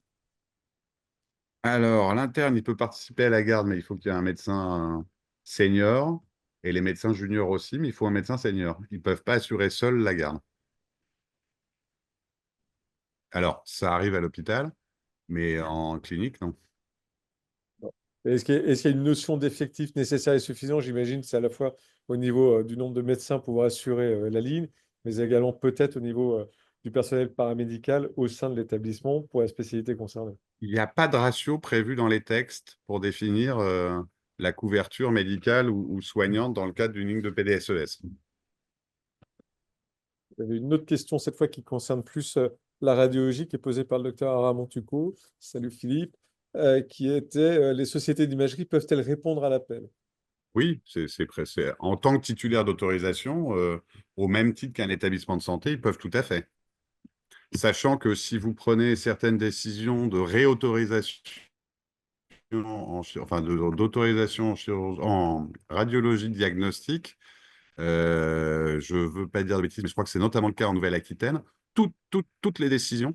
C: Alors, l'interne, il peut participer à la garde, mais il faut qu'il y ait un médecin senior et les médecins juniors aussi, mais il faut un médecin senior. Ils ne peuvent pas assurer seuls la garde. Alors, ça arrive à l'hôpital, mais en clinique, non.
A: Est-ce qu'il y a une notion d'effectif nécessaire et suffisant? J'imagine que c'est à la fois au niveau du nombre de médecins pour assurer la ligne, mais également peut-être au niveau du personnel paramédical au sein de l'établissement pour la spécialité concernée.
C: Il n'y a pas de ratio prévu dans les textes pour définir la couverture médicale ou soignante dans le cadre d'une ligne de PDSES.
A: Il y avait une autre question cette fois qui concerne plus la radiologie qui est posée par le docteur Aramontuko. Salut Philippe. Qui était les sociétés d'imagerie peuvent-elles répondre à l'appel?
C: Oui, en tant que titulaire d'autorisation, au même titre qu'un établissement de santé, ils peuvent tout à fait. Sachant que si vous prenez certaines décisions de réautorisation, d'autorisation en radiologie diagnostique, je ne veux pas dire de bêtises, mais je crois que c'est notamment le cas en Nouvelle-Aquitaine, toutes les décisions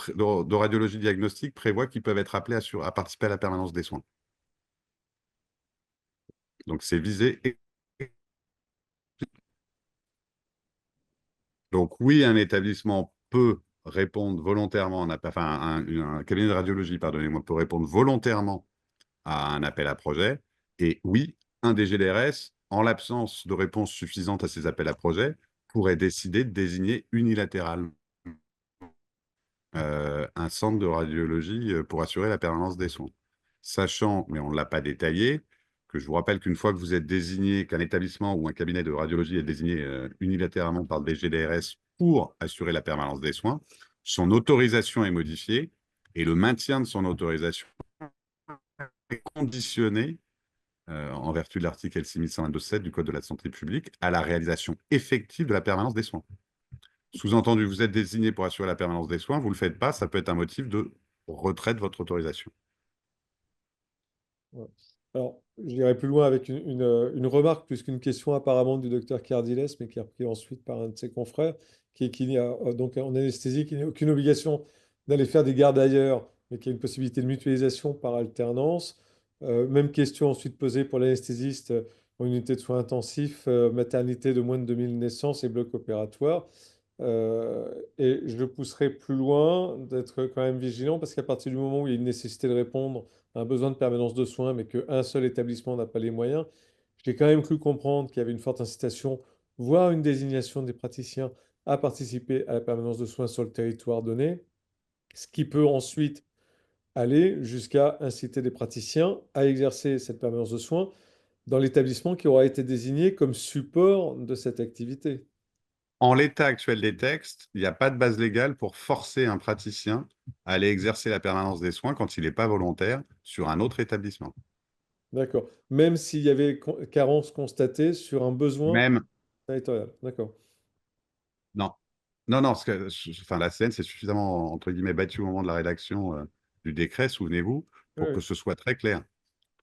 C: de radiologie diagnostique prévoient qu'ils peuvent être appelés à participer à la permanence des soins. Donc, c'est visé. Donc, oui, un établissement peut répondre volontairement, un cabinet de radiologie, pardonnez-moi, peut répondre volontairement à un appel à projet. Et oui, un DGDRS, en l'absence de réponse suffisante à ces appels à projet, pourrait décider de désigner unilatéralement un centre de radiologie pour assurer la permanence des soins. Sachant, mais on ne l'a pas détaillé, que je vous rappelle qu'une fois que vous êtes désigné, qu'un établissement ou un cabinet de radiologie est désigné unilatéralement par le DGDRS pour assurer la permanence des soins, son autorisation est modifiée et le maintien de son autorisation est conditionné, en vertu de l'article L6127 du Code de la santé publique, à la réalisation effective de la permanence des soins. Sous-entendu, vous êtes désigné pour assurer la permanence des soins, vous ne le faites pas, ça peut être un motif de retrait de votre autorisation.
A: Ouais. Alors, j'irai plus loin avec une remarque plus qu'une question apparemment du docteur Cardiles, mais qui est repris ensuite par un de ses confrères, qui n'y a donc en anesthésie, qui n'a aucune obligation d'aller faire des gardes ailleurs, mais qui a une possibilité de mutualisation par alternance. Même question ensuite posée pour l'anesthésiste en unité de soins intensifs, maternité de moins de 2000 naissances et bloc opératoire. Et je le pousserai plus loin, d'être quand même vigilant, parce qu'à partir du moment où il y a une nécessité de répondre à un besoin de permanence de soins, mais qu'un seul établissement n'a pas les moyens, j'ai quand même cru comprendre qu'il y avait une forte incitation, voire une désignation des praticiens à participer à la permanence de soins sur le territoire donné, ce qui peut ensuite aller jusqu'à inciter des praticiens à exercer cette permanence de soins dans l'établissement qui aura été désigné comme support de cette activité.
C: En l'état actuel des textes, il n'y a pas de base légale pour forcer un praticien à aller exercer la permanence des soins quand il n'est pas volontaire sur un autre établissement.
A: D'accord. Même s'il y avait carence constatée sur un besoin
C: Même,
A: territorial. D'accord.
C: non. Non, non, parce que la scène s'est suffisamment, entre guillemets, battue au moment de la rédaction du décret, souvenez-vous,
A: Oui,
C: pour que
A: oui.
C: ce soit très clair.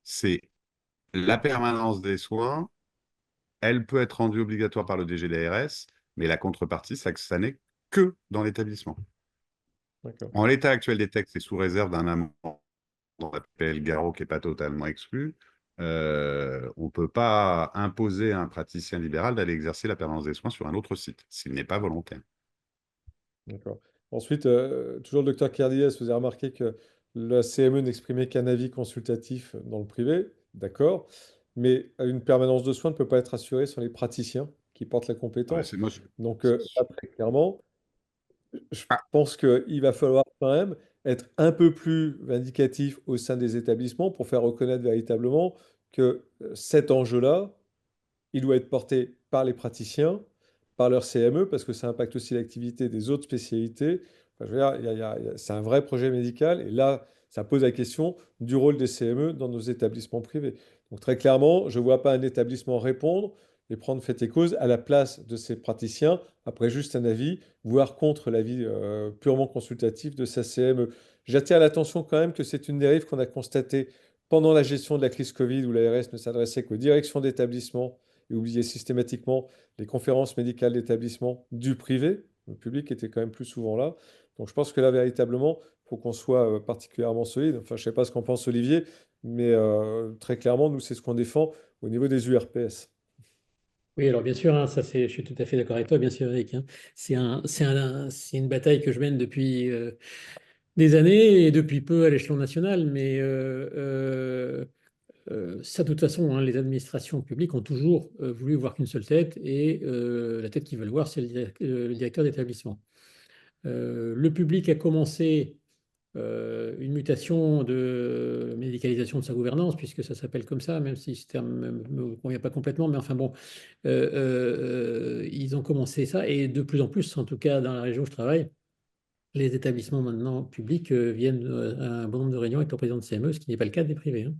C: C'est la permanence des soins, elle peut être rendue obligatoire par le DGDRS, mais la contrepartie, c'est que ça n'est que dans l'établissement.
A: D'accord.
C: En l'état actuel des textes et sous réserve d'un amendement qu'on appelle Garot qui n'est pas totalement exclu, on ne peut pas imposer à un praticien libéral d'aller exercer la permanence des soins sur un autre site, s'il n'est pas volontaire.
A: D'accord. Ensuite, toujours le docteur Cardiès faisait remarquer que la CME n'exprimait qu'un avis consultatif dans le privé. D'accord. Mais une permanence de soins ne peut pas être assurée sur les praticiens qui portent la
C: Ouais,
A: compétence.
C: moi,
A: Donc,
C: c'est-
A: là, très clairement, je
C: ah,
A: pense qu'il va falloir quand même être un peu plus vindicatif au sein des établissements pour faire reconnaître véritablement que cet enjeu-là, il doit être porté par les praticiens, par leur CME, parce que ça impacte aussi l'activité des autres spécialités. Enfin, je veux dire, c'est un vrai projet médical, et là, ça pose la question du rôle des CME dans nos établissements privés. Donc très clairement, je ne vois pas un établissement répondre et prendre fait et cause à la place de ses praticiens, après juste un avis, voire contre l'avis purement consultatif de sa CME. J'attire l'attention quand même que c'est une dérive qu'on a constatée pendant la gestion de la crise Covid, où l'ARS ne s'adressait qu'aux directions d'établissements et oublier systématiquement les conférences médicales d'établissement du privé. Le public était quand même plus souvent là. Donc je pense que là, véritablement, il faut qu'on soit particulièrement solide. Enfin, je ne sais pas ce qu'en pense Olivier, mais très clairement, nous, c'est ce qu'on défend au niveau des URPS.
B: Oui, alors bien sûr, hein, je suis tout à fait d'accord avec toi, bien sûr, Eric, hein. C'est une bataille que je mène depuis des années et depuis peu à l'échelon national, mais ça, de toute façon, hein, les administrations publiques ont toujours voulu voir qu'une seule tête et la tête qu'ils veulent voir, c'est le directeur d'établissement. Le public a commencé une mutation de médicalisation de sa gouvernance, puisque ça s'appelle comme ça, même si ce terme ne me convient pas complètement, mais enfin bon, ils ont commencé ça, et de plus en plus, en tout cas dans la région où je travaille, les établissements maintenant publics viennent à un bon nombre de réunions avec le président de CME, ce qui n'est pas le cas des privés, hein.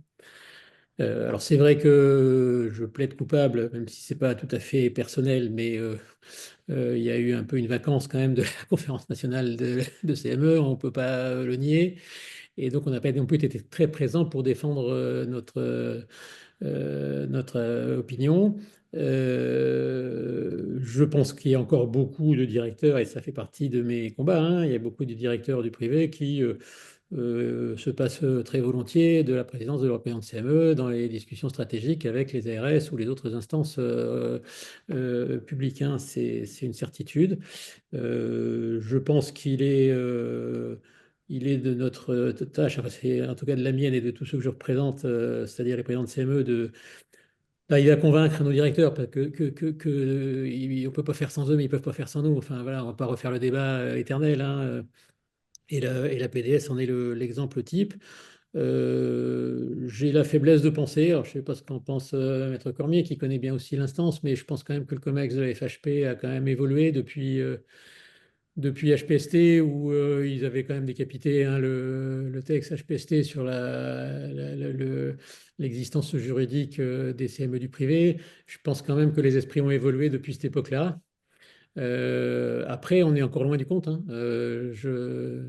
B: Alors c'est vrai que je plaide coupable, même si c'est pas tout à fait personnel, mais il y a eu un peu une vacance quand même de la conférence nationale de CME, on ne peut pas le nier. Et donc, on n'a pas non plus été très présent pour défendre notre opinion. Je pense qu'il y a encore beaucoup de directeurs, et ça fait partie de mes combats, hein, il y a beaucoup de directeurs du privé qui se passent très volontiers de la présidence de leur président de CME dans les discussions stratégiques avec les ARS ou les autres instances publiques, hein. C'est une certitude. Je pense il est de notre tâche, enfin c'est en tout cas de la mienne et de tous ceux que je représente, c'est-à-dire les présidents de CME, d'arriver à convaincre nos directeurs parce on ne peut pas faire sans eux, mais ils ne peuvent pas faire sans nous. Enfin voilà, on ne va pas refaire le débat éternel, hein. Et la PDS en est l'exemple type. J'ai la faiblesse de penser, alors je ne sais pas ce qu'en pense Maître Cormier, qui connaît bien aussi l'instance, mais je pense quand même que le COMEX de la FHP a quand même évolué depuis HPST, où ils avaient quand même décapité, hein, le texte HPST sur l'existence juridique des CME du privé. Je pense quand même que les esprits ont évolué depuis cette époque-là. Après, on est encore loin du compte, hein. Je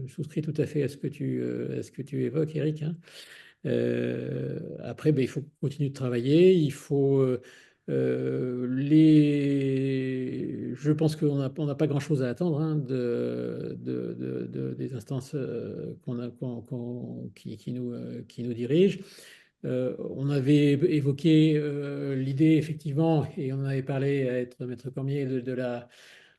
B: souscris tout à fait à ce que tu évoques, Eric, hein. Après, ben, il faut continuer de travailler. Je pense on n'a pas grand-chose à attendre, hein, des instances qui nous dirigent. On avait évoqué l'idée, effectivement, et on avait parlé à être Maître Cormier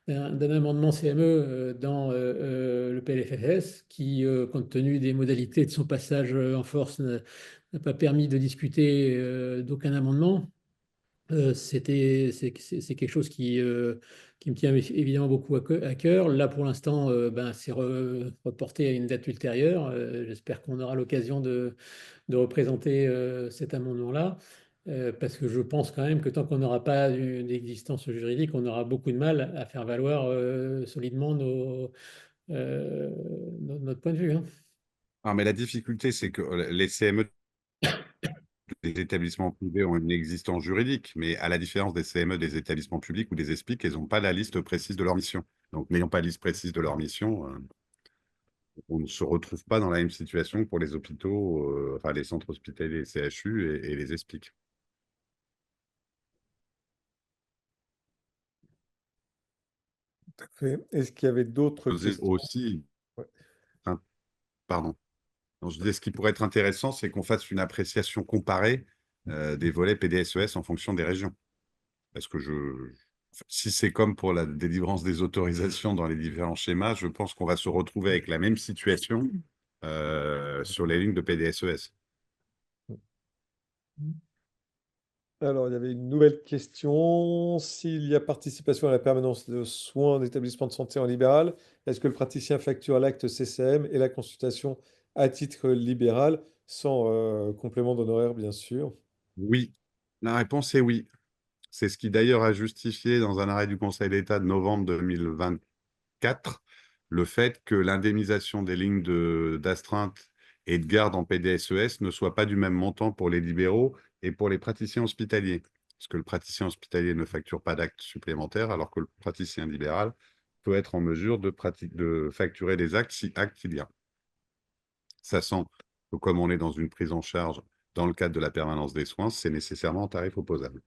B: d'un amendement CME dans le PLFSS qui, compte tenu des modalités de son passage en force, n'a pas permis de discuter d'aucun amendement. C'est quelque chose qui me tient évidemment beaucoup à cœur. Là, pour l'instant, ben, c'est reporté à une date ultérieure. J'espère qu'on aura l'occasion de représenter cet amendement-là, parce que je pense quand même que tant qu'on n'aura pas d'existence juridique, on aura beaucoup de mal à faire valoir solidement notre point de vue, hein.
C: Ah, mais la difficulté, c'est que les CME des établissements privés ont une existence juridique, mais à la différence des CME des établissements publics ou des ESPIC, elles n'ont pas la liste précise de leur mission. Donc, n'ayant pas la liste précise de leur mission, on ne se retrouve pas dans la même situation que pour les hôpitaux, enfin les centres hospitaliers, les CHU et les ESPIC.
A: Tout à fait. Est-ce qu'il y avait d'autres questions?
C: Aussi,
A: Ouais.
C: hein, pardon. Donc, je disais, ce qui pourrait être intéressant, c'est qu'on fasse une appréciation comparée des volets PDSES en fonction des régions. Parce que si c'est comme pour la délivrance des autorisations dans les différents schémas, je pense qu'on va se retrouver avec la même situation sur les lignes de PDSES.
A: Alors, il y avait une nouvelle question. S'il y a participation à la permanence de soins d'établissement de santé en libéral, est-ce que le praticien facture l'acte CCM et la consultation à titre libéral, sans complément d'honoraires, bien sûr?
C: Oui, la réponse est oui. C'est ce qui d'ailleurs a justifié dans un arrêt du Conseil d'État de novembre 2024 le fait que l'indemnisation des lignes d'astreinte et de garde en PDSES ne soit pas du même montant pour les libéraux et pour les praticiens hospitaliers. Parce que le praticien hospitalier ne facture pas d'actes supplémentaires, alors que le praticien libéral peut être en mesure de facturer des actes si acte il y a. Sachant que comme on est dans une prise en charge dans le cadre de la permanence des soins, c'est nécessairement en tarif opposable.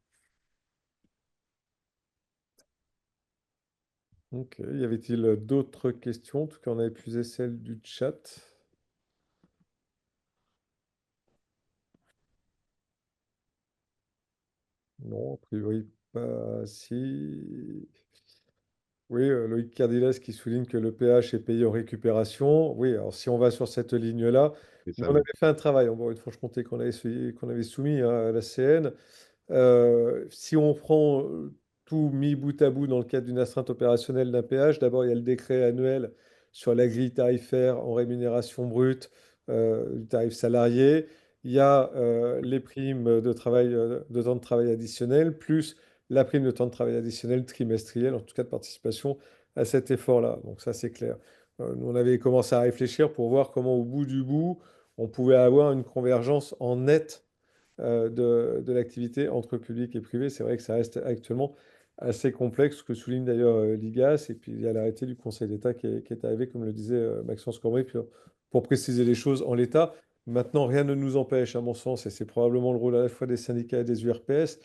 A: Ok. Y avait-il d'autres questions? En tout cas, on avait plus celle du chat. Non, a priori pas. Si. Oui, Loïc Cardilas qui souligne que le péage est payé en récupération. Oui, alors si on va sur cette ligne-là,
C: C'est
A: nous,
C: ça,
A: on avait
C: oui.
A: fait un travail en Bourgogne-Franche-Comté qu'on avait soumis, hein, à la CN. Si on prend tout mis bout à bout dans le cadre d'une astreinte opérationnelle d'un péage, d'abord il y a le décret annuel sur la grille tarifaire en rémunération brute du tarif salarié. Il y a les primes de travail, de temps de travail additionnel, plus la prime de temps de travail additionnel trimestriel, en tout cas de participation à cet effort-là. Donc ça, c'est clair. Nous, on avait commencé à réfléchir pour voir comment, au bout du bout, on pouvait avoir une convergence en net de l'activité entre public et privé. C'est vrai que ça reste actuellement assez complexe, ce que souligne d'ailleurs l'IGAS. Et puis il y a l'arrêté du Conseil d'État qui est arrivé, comme le disait Maxence Cormier, pour préciser les choses en l'état. Maintenant, rien ne nous empêche, à mon sens, et c'est probablement le rôle à la fois des syndicats et des URPS,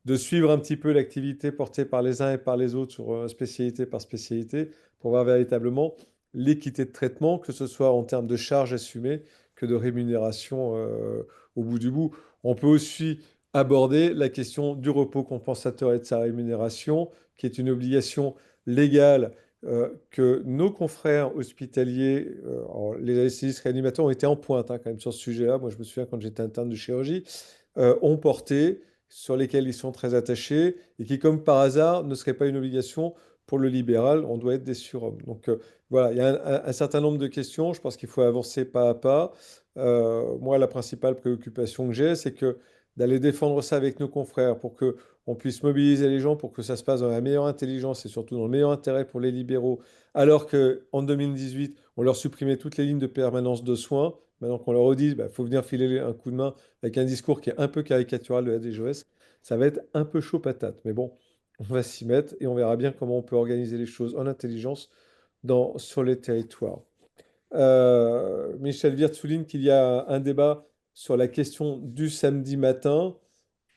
A: de suivre un petit peu l'activité portée par les uns et par les autres sur spécialité par spécialité pour voir véritablement l'équité de traitement, que ce soit en termes de charges assumées que de rémunération au bout du bout. On peut aussi aborder la question du repos compensateur et de sa rémunération, qui est une obligation légale que nos confrères hospitaliers, alors, les anesthésistes réanimateurs ont été en pointe quand même sur ce sujet-là. Moi, je me souviens quand j'étais interne de chirurgie, ont porté, sur lesquels ils sont très attachés et qui, comme par hasard, ne serait pas une obligation pour le libéral. On doit être des surhommes. Donc voilà, il y a un certain nombre de questions. Je pense qu'il faut avancer pas à pas. Moi, la principale préoccupation que j'ai, c'est que d'aller défendre ça avec nos confrères pour que on puisse mobiliser les gens pour que ça se passe dans la meilleure intelligence et surtout dans le meilleur intérêt pour les libéraux, alors qu'en 2018, on leur supprimait toutes les lignes de permanence de soins. Maintenant qu'on leur redit, il faut venir filer un coup de main avec un discours qui est un peu caricatural de la DGOS, ça va être un peu chaud patate. Mais bon, on va s'y mettre et on verra bien comment on peut organiser les choses en intelligence sur les territoires. Michel Wirth souligne qu'il y a un débat sur la question du samedi matin.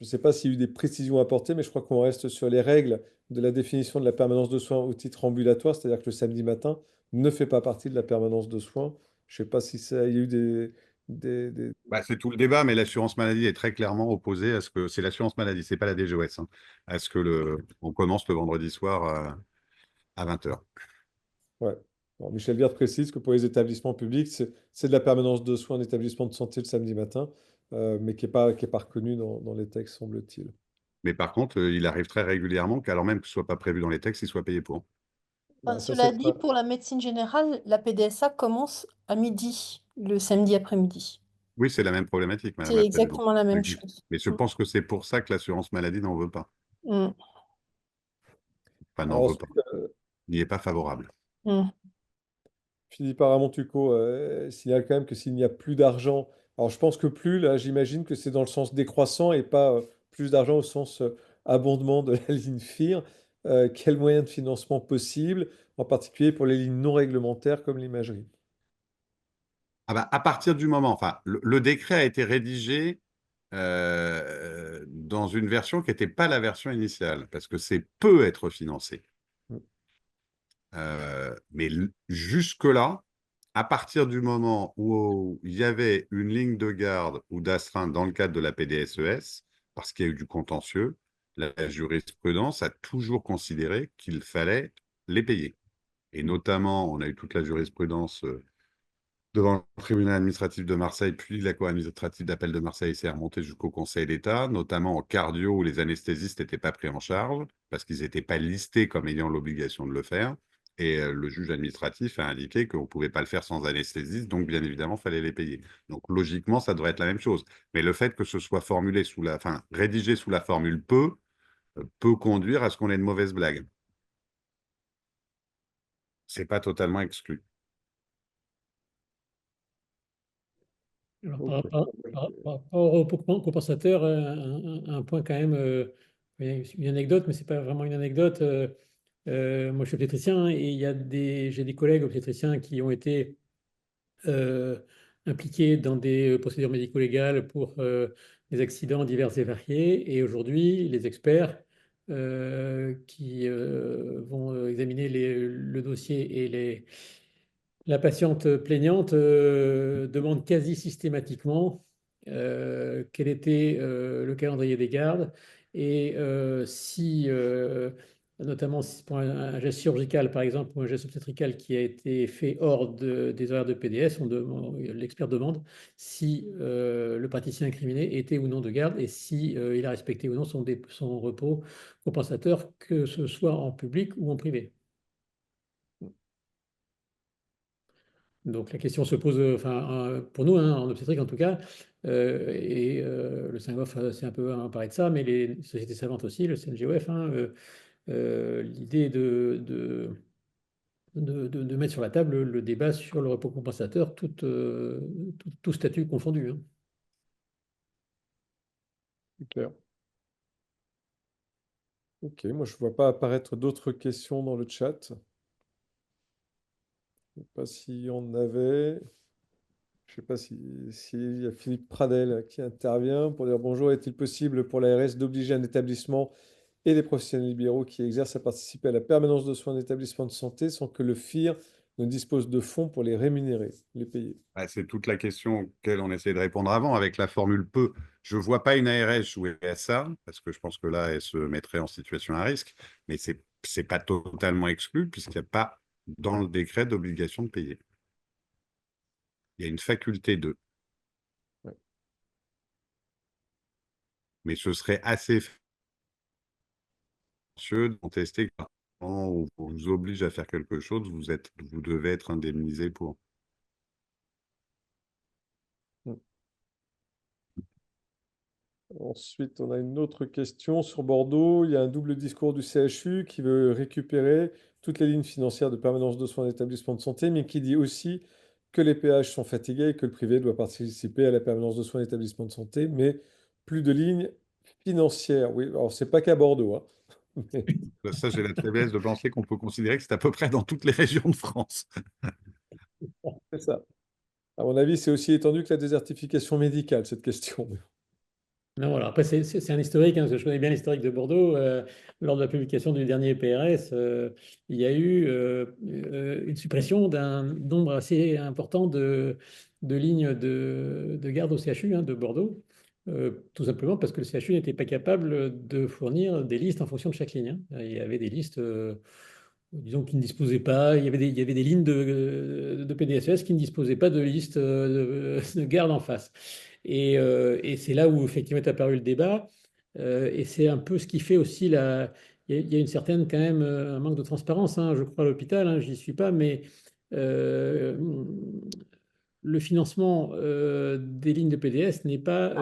A: Je ne sais pas s'il y a eu des précisions apportées, mais je crois qu'on reste sur les règles de la définition de la permanence de soins au titre ambulatoire, c'est-à-dire que le samedi matin ne fait pas partie de la permanence de soins. Je ne sais pas si ça, il y a eu des-
C: Bah, c'est tout le débat, mais l'assurance maladie est très clairement opposée à ce que c'est l'assurance maladie, c'est pas la DGOS, hein, à ce que on commence le vendredi soir à 20 h.
A: Ouais. Bon, Michel Viard précise que pour les établissements publics, c'est de la permanence de soins en établissement de santé le samedi matin, mais qui est pas reconnue dans les textes, semble-t-il.
C: Mais par contre, il arrive très régulièrement qu'alors même que ce soit pas prévu dans les textes, il soit payé pour.
A: Bah, ça,
F: Cela
A: c'est
F: dit,
A: pas...
F: pour la médecine générale, la PDSA commence à midi, le samedi après-midi.
C: Oui, c'est la même problématique, Madame
F: C'est
C: la Présidente.
F: exactement la même
C: Oui.
F: chose.
C: Mais je pense que c'est pour ça que l'assurance maladie n'en veut pas.
F: Mm.
C: Enfin, n'en
A: Alors
C: veut pas.
A: ensuite,
C: N'y est pas favorable.
F: Mm.
A: Philippe Aramontucco signale quand même que s'il n'y a plus d'argent, alors je pense que plus, là, j'imagine que c'est dans le sens décroissant et pas plus d'argent au sens abondement de la ligne FIR. Quel moyen de financement possible, en particulier pour les lignes non réglementaires comme l'imagerie?
C: Ah bah, à partir du moment, enfin, le décret a été rédigé dans une version qui n'était pas la version initiale, parce que c'est peut être financé. Mais jusque-là, à partir du moment où il y avait une ligne de garde ou d'astreinte dans le cadre de la PDSES, parce qu'il y a eu du contentieux, la jurisprudence a toujours considéré qu'il fallait les payer. Et notamment, on a eu toute la jurisprudence devant le tribunal administratif de Marseille, puis la cour administrative d'appel de Marseille s'est remontée jusqu'au Conseil d'État, notamment en cardio où les anesthésistes n'étaient pas pris en charge parce qu'ils n'étaient pas listés comme ayant l'obligation de le faire. Et le juge administratif a indiqué qu'on ne pouvait pas le faire sans anesthésiste, donc bien évidemment, il fallait les payer. Donc logiquement, ça devrait être la même chose. Mais le fait que ce soit formulé enfin, rédigé sous la formule peut conduire à ce qu'on ait de mauvaises blagues. C'est pas totalement exclu.
B: Alors,
A: Ok.
B: par rapport au repos compensateur, un point quand même, une anecdote, mais ce n'est pas vraiment une anecdote. Moi, je suis obstétricien et j'ai des collègues obstétriciens qui ont été impliqués dans des procédures médico-légales pour des accidents divers et variés. Et aujourd'hui, les experts qui vont examiner le dossier et la patiente plaignante demande quasi systématiquement quel était le calendrier des gardes et si, notamment pour un geste chirurgical par exemple ou un geste obstétrical qui a été fait hors des horaires de PDS, l'expert demande si le praticien incriminé était ou non de garde et si il a respecté ou non son repos compensateur, que ce soit en public ou en privé. Donc la question se pose, enfin, pour nous, hein, en obstétrique en tout cas, le Saint-Goff c'est un peu emparé de ça, mais les sociétés savantes aussi, le CNGOF, hein, l'idée est de mettre sur la table le débat sur le repos compensateur, tout statut confondu, hein.
A: Super. Ok, moi je vois pas apparaître d'autres questions dans le chat. Je sais pas s'il y en avait. Je ne sais pas s'il y a Philippe Pradel qui intervient pour dire bonjour. Est-il possible pour l'ARS d'obliger un établissement et les professionnels libéraux qui exercent à participer à la permanence de soins d'établissements de santé sans que le FIR ne dispose de fonds pour les rémunérer, les payer?
C: C'est toute la question auquel on essayait de répondre avant avec la formule peu. Je ne vois pas une ARS jouer à ça, parce que je pense que là, elle se mettrait en situation à risque, mais ce n'est pas totalement exclu, puisqu'il n'y a pas dans le décret d'obligation de payer. Il y a une faculté de.
A: Ouais.
C: Mais ce serait assez de contester quand on vous oblige à faire quelque chose, vous devez être indemnisé pour.
A: Ensuite, on a une autre question sur Bordeaux. Il y a un double discours du CHU qui veut récupérer toutes les lignes financières de permanence de soins d'établissements de santé, mais qui dit aussi que les péages sont fatigués et que le privé doit participer à la permanence de soins d'établissements de santé, mais plus de lignes financières. Oui, alors c'est pas qu'à Bordeaux, hein.
C: Ça, j'ai la faiblesse de penser qu'on peut considérer que c'est à peu près dans toutes les régions de France.
A: C'est ça. À mon avis, c'est aussi étendu que la désertification médicale, cette question.
B: Non, alors après, c'est un historique, hein, parce que je connais bien l'historique de Bordeaux. Lors de la publication du dernier PRS, il y a eu une suppression d'un nombre assez important de lignes de garde au CHU, hein, de Bordeaux, tout simplement parce que le CHU n'était pas capable de fournir des listes en fonction de chaque ligne, hein. Il y avait des listes, disons, qui ne disposaient pas, il y avait des lignes de PDSES qui ne disposaient pas de liste de garde en face. Et c'est là où effectivement est apparu le débat. Et c'est un peu ce qui fait aussi il y a une certaine quand même un manque de transparence, hein, je crois, à l'hôpital, hein, j'y suis pas, mais euh, le financement des lignes de PDS n'est pas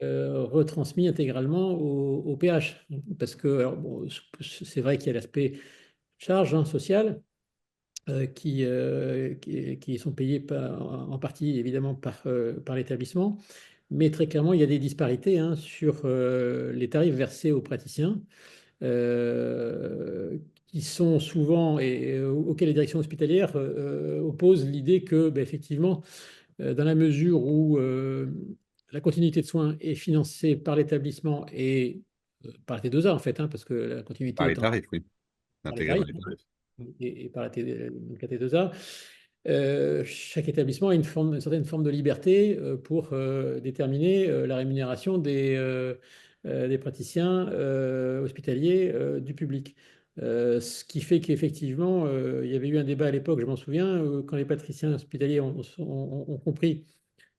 B: retransmis intégralement au PH. Parce que, alors, bon, c'est vrai qu'il y a l'aspect charge, hein, sociale, qui sont payées en partie évidemment par l'établissement. Mais très clairement, il y a des disparités, hein, sur les tarifs versés aux praticiens, qui sont souvent et auxquels les directions hospitalières opposent l'idée que, ben, effectivement, dans la mesure où la continuité de soins est financée par l'établissement et par la T2A en fait, hein, parce que la continuité
C: Par les
B: est
C: tarifs, oui.
B: par les
C: Intégré dans
B: tarifs
C: les tarifs.
B: et par la T2A, chaque établissement a une certaine forme de liberté pour déterminer la rémunération des praticiens hospitaliers du public. Ce qui fait qu'effectivement, il y avait eu un débat à l'époque, je m'en souviens, quand les praticiens hospitaliers ont compris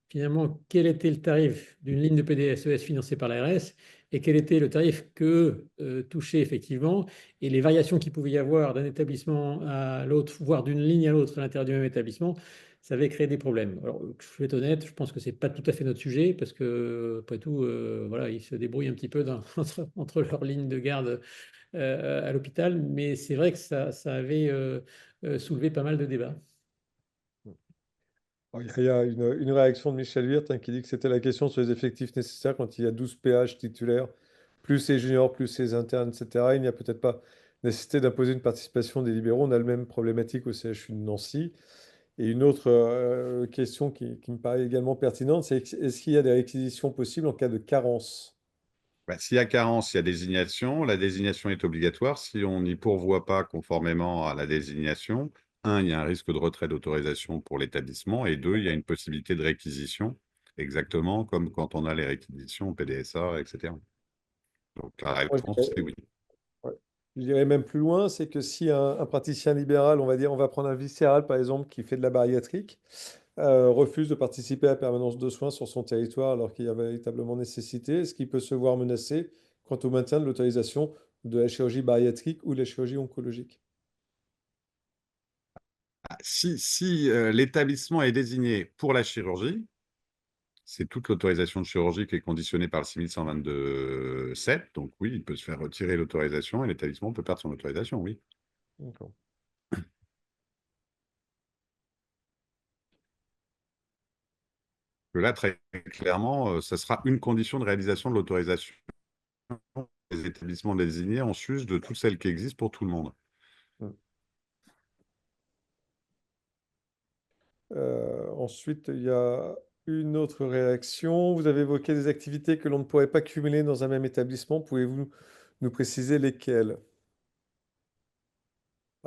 B: finalement quel était le tarif d'une ligne de PDSES financée par l'ARS et quel était le tarif que touchait effectivement et les variations qu'il pouvait y avoir d'un établissement à l'autre, voire d'une ligne à l'autre à l'intérieur du même établissement, ça avait créé des problèmes. Alors, je vais être honnête, je pense que c'est pas tout à fait notre sujet parce que, après tout, voilà, ils se débrouillent un petit peu entre leurs lignes de garde à l'hôpital, mais c'est vrai que ça avait soulevé pas mal de débats.
A: Il y a une réaction de Michel Wirth, hein, qui dit que c'était la question sur les effectifs nécessaires quand il y a 12 PH titulaires, plus les juniors, plus les internes, etc. Il n'y a peut-être pas nécessité d'imposer une participation des libéraux. On a le même problématique au CHU de Nancy. Et une autre question qui me paraît également pertinente, c'est est-ce qu'il y a des réquisitions possibles en cas de carence?
C: S'il y a carence, il y a désignation. La désignation est obligatoire. Si on n'y pourvoit pas conformément à la désignation, un, il y a un risque de retrait d'autorisation pour l'établissement, et deux, il y a une possibilité de réquisition, exactement comme quand on a les réquisitions PDSA, etc. Donc la
A: Moi, je
C: réponse,
A: dirais,
C: c'est oui.
A: ouais. Je dirais même plus loin, c'est que si un praticien libéral, on va dire, on va prendre un viscéral par exemple, qui fait de la bariatrique, refuse de participer à la permanence de soins sur son territoire alors qu'il y a véritablement nécessité, est-ce qu'il peut se voir menacé quant au maintien de l'autorisation de la chirurgie bariatrique ou de la chirurgie oncologique?
C: Si l'établissement est désigné pour la chirurgie, c'est toute l'autorisation de chirurgie qui est conditionnée par le 6122-7. Donc oui, il peut se faire retirer l'autorisation et l'établissement peut perdre son autorisation, oui.
A: D'accord.
C: Là, très clairement, ça sera une condition de réalisation de l'autorisation des établissements désignés en sus de toutes celles qui existent pour tout le monde.
A: Ensuite, il y a une autre réaction. Vous avez évoqué des activités que l'on ne pourrait pas cumuler dans un même établissement. Pouvez-vous nous préciser lesquelles?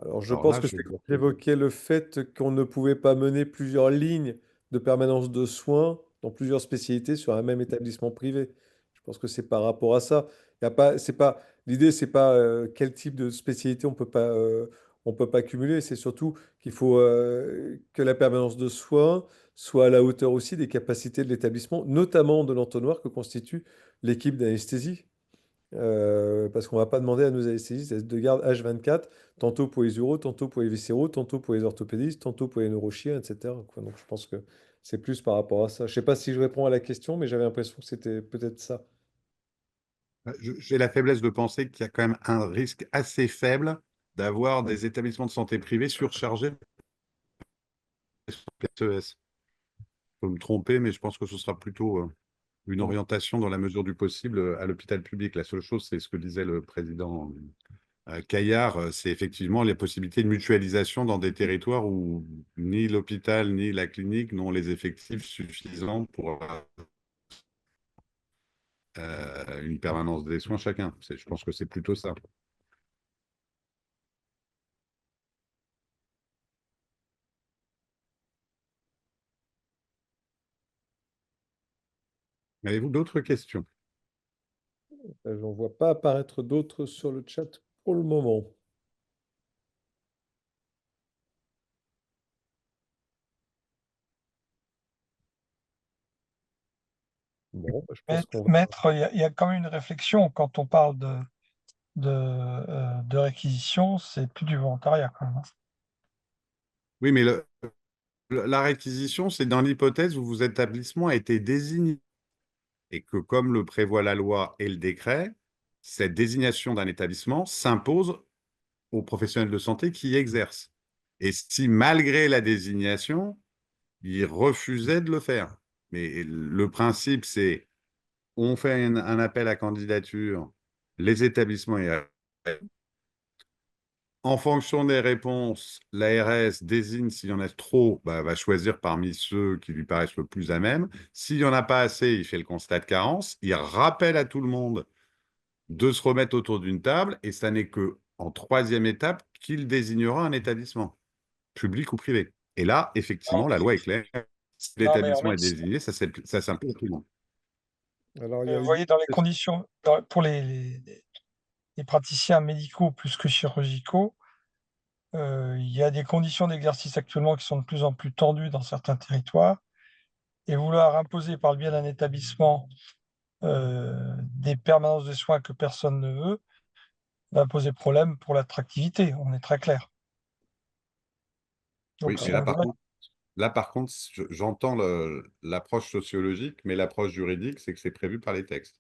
A: Alors, je
C: Alors
A: pense
C: là,
A: que
C: je
A: c'est
C: vois.
A: évoquer le fait qu'on ne pouvait pas mener plusieurs lignes de permanence de soins dans plusieurs spécialités sur un même établissement privé. Je pense que c'est par rapport à ça. Il y a pas, c'est pas, l'idée, c'est pas quel type de spécialité on peut pas cumuler. C'est surtout qu'il faut que la permanence de soins soit à la hauteur aussi des capacités de l'établissement, notamment de l'entonnoir que constitue l'équipe d'anesthésie. Parce qu'on va pas demander à nos anesthésistes d'être de garde H24, tantôt pour les uros, tantôt pour les viscéraux, tantôt pour les orthopédistes, tantôt pour les neurochiens, etc., quoi. Donc je pense que c'est plus par rapport à ça. Je sais pas si je réponds à la question, mais j'avais l'impression que c'était peut-être ça.
C: J'ai la faiblesse de penser qu'il y a quand même un risque assez faible d'avoir des établissements de santé privés surchargés de PSES. Je peux me tromper, mais je pense que ce sera plutôt une orientation dans la mesure du possible à l'hôpital public. La seule chose, c'est ce que disait le président Caillard, c'est effectivement les possibilités de mutualisation dans des territoires où ni l'hôpital ni la clinique n'ont les effectifs suffisants pour une permanence des soins chacun. Je pense que c'est plutôt ça. Avez-vous d'autres questions?
A: J'en vois pas apparaître d'autres sur le chat pour le moment. Bon, bah, je pense qu'on va...
E: Maître, il y a quand même une réflexion quand on parle de réquisition, c'est plus du volontariat quand même, hein.
C: Oui, mais la réquisition, c'est dans l'hypothèse où vos établissements a été désigné et que, comme le prévoit la loi et le décret, cette désignation d'un établissement s'impose aux professionnels de santé qui y exercent. Et si, malgré la désignation, ils refusaient de le faire. Mais le principe, c'est on fait un appel à candidature, les établissements y en fonction des réponses, l'ARS désigne s'il y en a trop, bah, va choisir parmi ceux qui lui paraissent le plus à même. S'il n'y en a pas assez, il fait le constat de carence. Il rappelle à tout le monde de se remettre autour d'une table et ça n'est que en troisième étape qu'il désignera un établissement, public ou privé. Et là, effectivement, la loi est claire. Si
E: Non, mais en
C: l'établissement est
E: médecine,
C: désigné, ça s'impose à tout le monde.
A: Alors, il y a
E: vous
A: une...
E: voyez, dans les conditions, pour les praticiens médicaux plus que chirurgicaux, il y a des conditions d'exercice actuellement qui sont de plus en plus tendues dans certains territoires. Et vouloir imposer par le biais d'un établissement des permanences de soins que personne ne veut va poser problème pour l'attractivité, on est très clair.
C: Oui,
E: Donc,
C: mais là, par contre, j'entends l'approche sociologique, mais l'approche juridique, c'est que c'est prévu par les textes.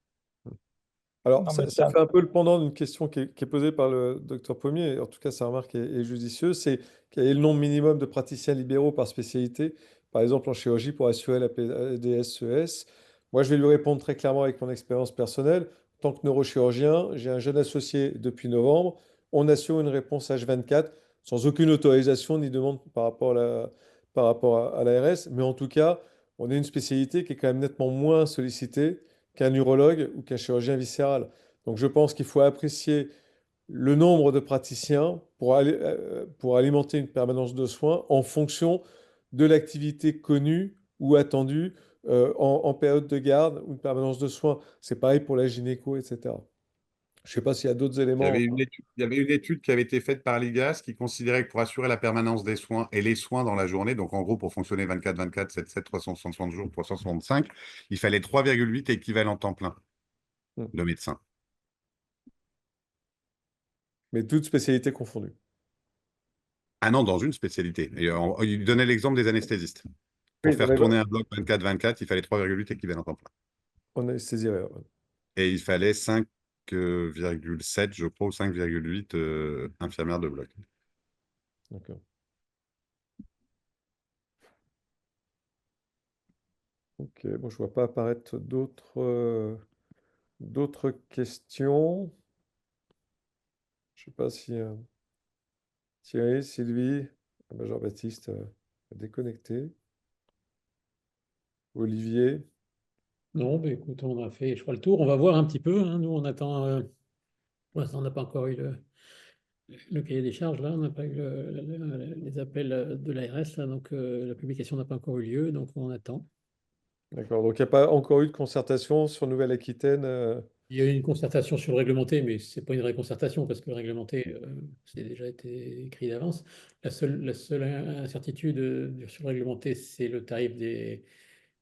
A: Alors,
E: non, mais
A: ça fait un peu le pendant d'une question qui est posée par le docteur Pommier, en tout cas sa remarque est judicieuse, c'est quel est le nombre minimum de praticiens libéraux par spécialité, par exemple en chirurgie pour assurer la PDSES. Moi, je vais lui répondre très clairement avec mon expérience personnelle. En tant que neurochirurgien, j'ai un jeune associé depuis novembre, on assure une réponse H24 sans aucune autorisation ni demande par rapport à l'ARS, mais en tout cas, on est une spécialité qui est quand même nettement moins sollicitée qu'un urologue ou qu'un chirurgien viscéral. Donc je pense qu'il faut apprécier le nombre de praticiens pour alimenter une permanence de soins en fonction de l'activité connue ou attendue en période de garde ou de permanence de soins. C'est pareil pour la gynéco, etc. Je ne sais pas s'il y a d'autres éléments.
C: Il y avait une étude qui avait été faite par l'IGAS qui considérait que pour assurer la permanence des soins et les soins dans la journée, donc en gros pour fonctionner 24-24, 7-7, 360 jours, 365, il fallait 3,8 équivalents temps plein
A: Hmm.
C: de médecins.
A: Mais toutes spécialités confondues.
C: Ah non, dans une spécialité. Et, il donnait l'exemple des anesthésistes. Pour
A: Oui,
C: faire tourner un bloc 24-24, il fallait 3,8 équivalents temps plein.
A: on anesthésie. Ouais.
C: Et il fallait 5,7, je crois, ou 5,8 infirmières de bloc.
A: D'accord. Ok, bon, je ne vois pas apparaître d'autres questions. Je ne sais pas si Thierry, Sylvie, ah ben Jean-Baptiste a déconnecté. Olivier?
B: Non, mais écoute, on a fait, je crois, le tour. On va voir un petit peu, hein. Nous, on attend. Pour l'instant, on n'a pas encore eu le cahier des charges, là. On n'a pas eu les appels de l'ARS, là. Donc, la publication n'a pas encore eu lieu. Donc, on attend.
A: D'accord, donc il n'y a pas encore eu de concertation sur Nouvelle-Aquitaine.
B: Il y a eu une concertation sur le réglementé, mais ce n'est pas une vraie concertation parce que le réglementé, c'est déjà été écrit d'avance. La seule incertitude sur le réglementé, c'est le tarif des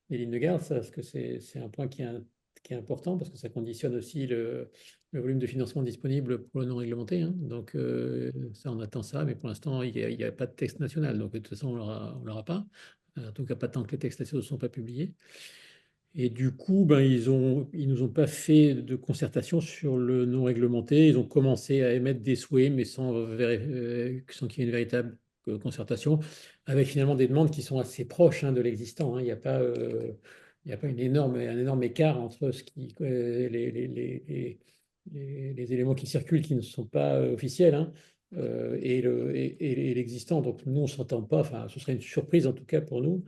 B: lignes de garde, ça, parce que c'est un point qui est important parce que ça conditionne aussi le volume de financement disponible pour le non réglementé, hein. Donc, ça, on attend ça, mais pour l'instant, il n'y a pas de texte national. Donc, de toute façon, on l'aura pas. En tout cas, pas tant que les textes nationaux ne sont pas publiés. Et du coup, ben, ils nous ont pas fait de concertation sur le non réglementé. Ils ont commencé à émettre des souhaits, mais sans qu'il y ait une véritable concertation, avec finalement des demandes qui sont assez proches, hein, de l'existant, hein. Il y a pas un énorme écart entre les éléments qui circulent qui ne sont pas officiels, hein, et l'existant. Donc nous, on ne s'entend pas. Enfin, ce serait une surprise en tout cas pour nous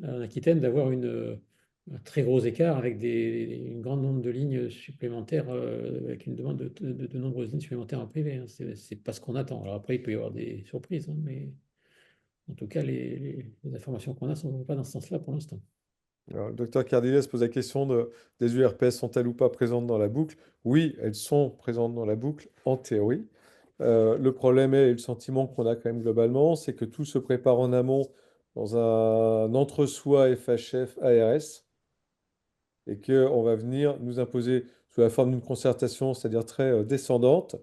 B: en Aquitaine d'avoir un très gros écart avec un grand nombre de lignes supplémentaires, avec une demande de nombreuses lignes supplémentaires en privé, hein. C'est pas ce qu'on attend. Alors après, il peut y avoir des surprises, hein, mais en tout cas, les informations qu'on a ne sont pas dans ce sens-là pour l'instant.
A: Alors, le docteur Cardilet se pose la question des URPS sont-elles ou pas présentes dans la boucle? Oui, elles sont présentes dans la boucle, en théorie. Le problème est, et le sentiment qu'on a quand même globalement, c'est que tout se prépare en amont dans un entre-soi FHF-ARS et qu'on va venir nous imposer sous la forme d'une concertation, c'est-à-dire très descendante,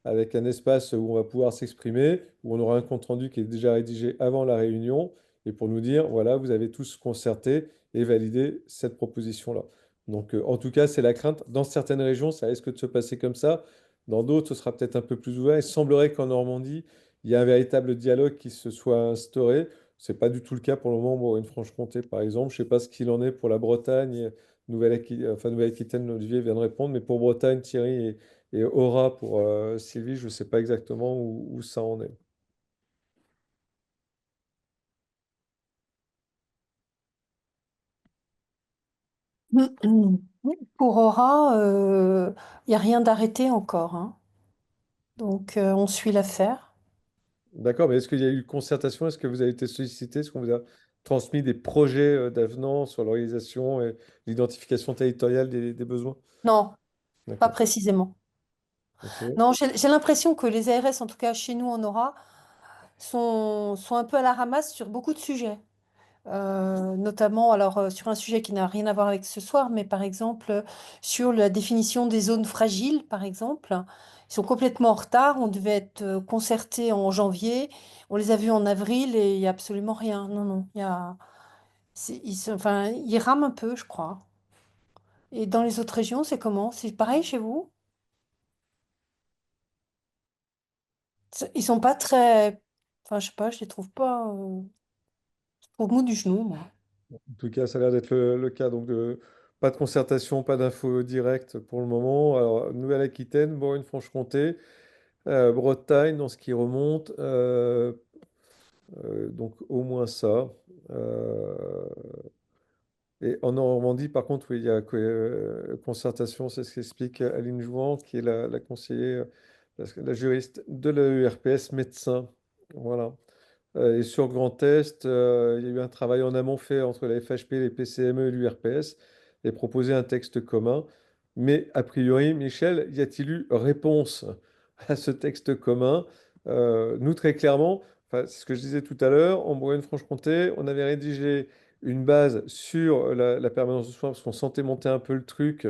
A: avec un espace où on va pouvoir s'exprimer, où on aura un compte-rendu qui est déjà rédigé avant la réunion, et pour nous dire, voilà, vous avez tous concerté et validé cette proposition-là. Donc, en tout cas, c'est la crainte. Dans certaines régions, ça risque de se passer comme ça. Dans d'autres, ce sera peut-être un peu plus ouvert. Il semblerait qu'en Normandie, il y a un véritable dialogue qui se soit instauré. Ce n'est pas du tout le cas pour le moment, pour une Franche-Comté, par exemple. Je ne sais pas ce qu'il en est pour la Bretagne, Nouvelle-Aquitaine, Olivier vient de répondre, mais pour Bretagne, Thierry et Aura pour Sylvie, je ne sais pas exactement où ça en est.
F: Pour Aura, il n'y a rien d'arrêté encore, hein. Donc, on suit l'affaire.
A: D'accord, mais est-ce qu'il y a eu concertation? Est-ce que vous avez été sollicité? Est-ce qu'on vous a transmis des projets d'avenant sur l'organisation et l'identification territoriale des besoins?
F: Non, pas
A: D'accord.
F: précisément.
A: Ok.
F: Non, j'ai l'impression que les ARS, en tout cas chez nous en Aura, sont un peu à la ramasse sur beaucoup de sujets. Notamment, alors, sur un sujet qui n'a rien à voir avec ce soir, mais par exemple, sur la définition des zones fragiles, par exemple. Ils sont complètement en retard. On devait être concertés en janvier. On les a vus en avril et il n'y a absolument rien. Non, non, enfin, ils rament un peu, je crois. Et dans les autres régions, c'est comment? C'est pareil chez vous? Ils sont pas très. Enfin, je sais pas, je les trouve pas. Au bout du genou, moi.
A: En tout cas, ça a l'air d'être le cas. Donc, pas de concertation, pas d'infos directes pour le moment. Alors, Nouvelle-Aquitaine, Bourgogne-Franche-Comté, Bretagne, dans ce qui remonte. Donc, au moins ça. Euh, Et en Normandie, par contre, oui, il y a concertation, c'est ce qu'explique Aline Jouan, qui est la conseillère, la juriste de l'EURPS médecin. Voilà. Et sur Grand Est, il y a eu un travail en amont fait entre la FHP, les PCME et l'URPS et proposé un texte commun. Mais a priori, Michel, y a-t-il eu réponse à ce texte commun? Nous, très clairement, enfin, c'est ce que je disais tout à l'heure, en Bourgogne-Franche-Comté, on avait rédigé une base sur la permanence de soins parce qu'on sentait monter un peu le truc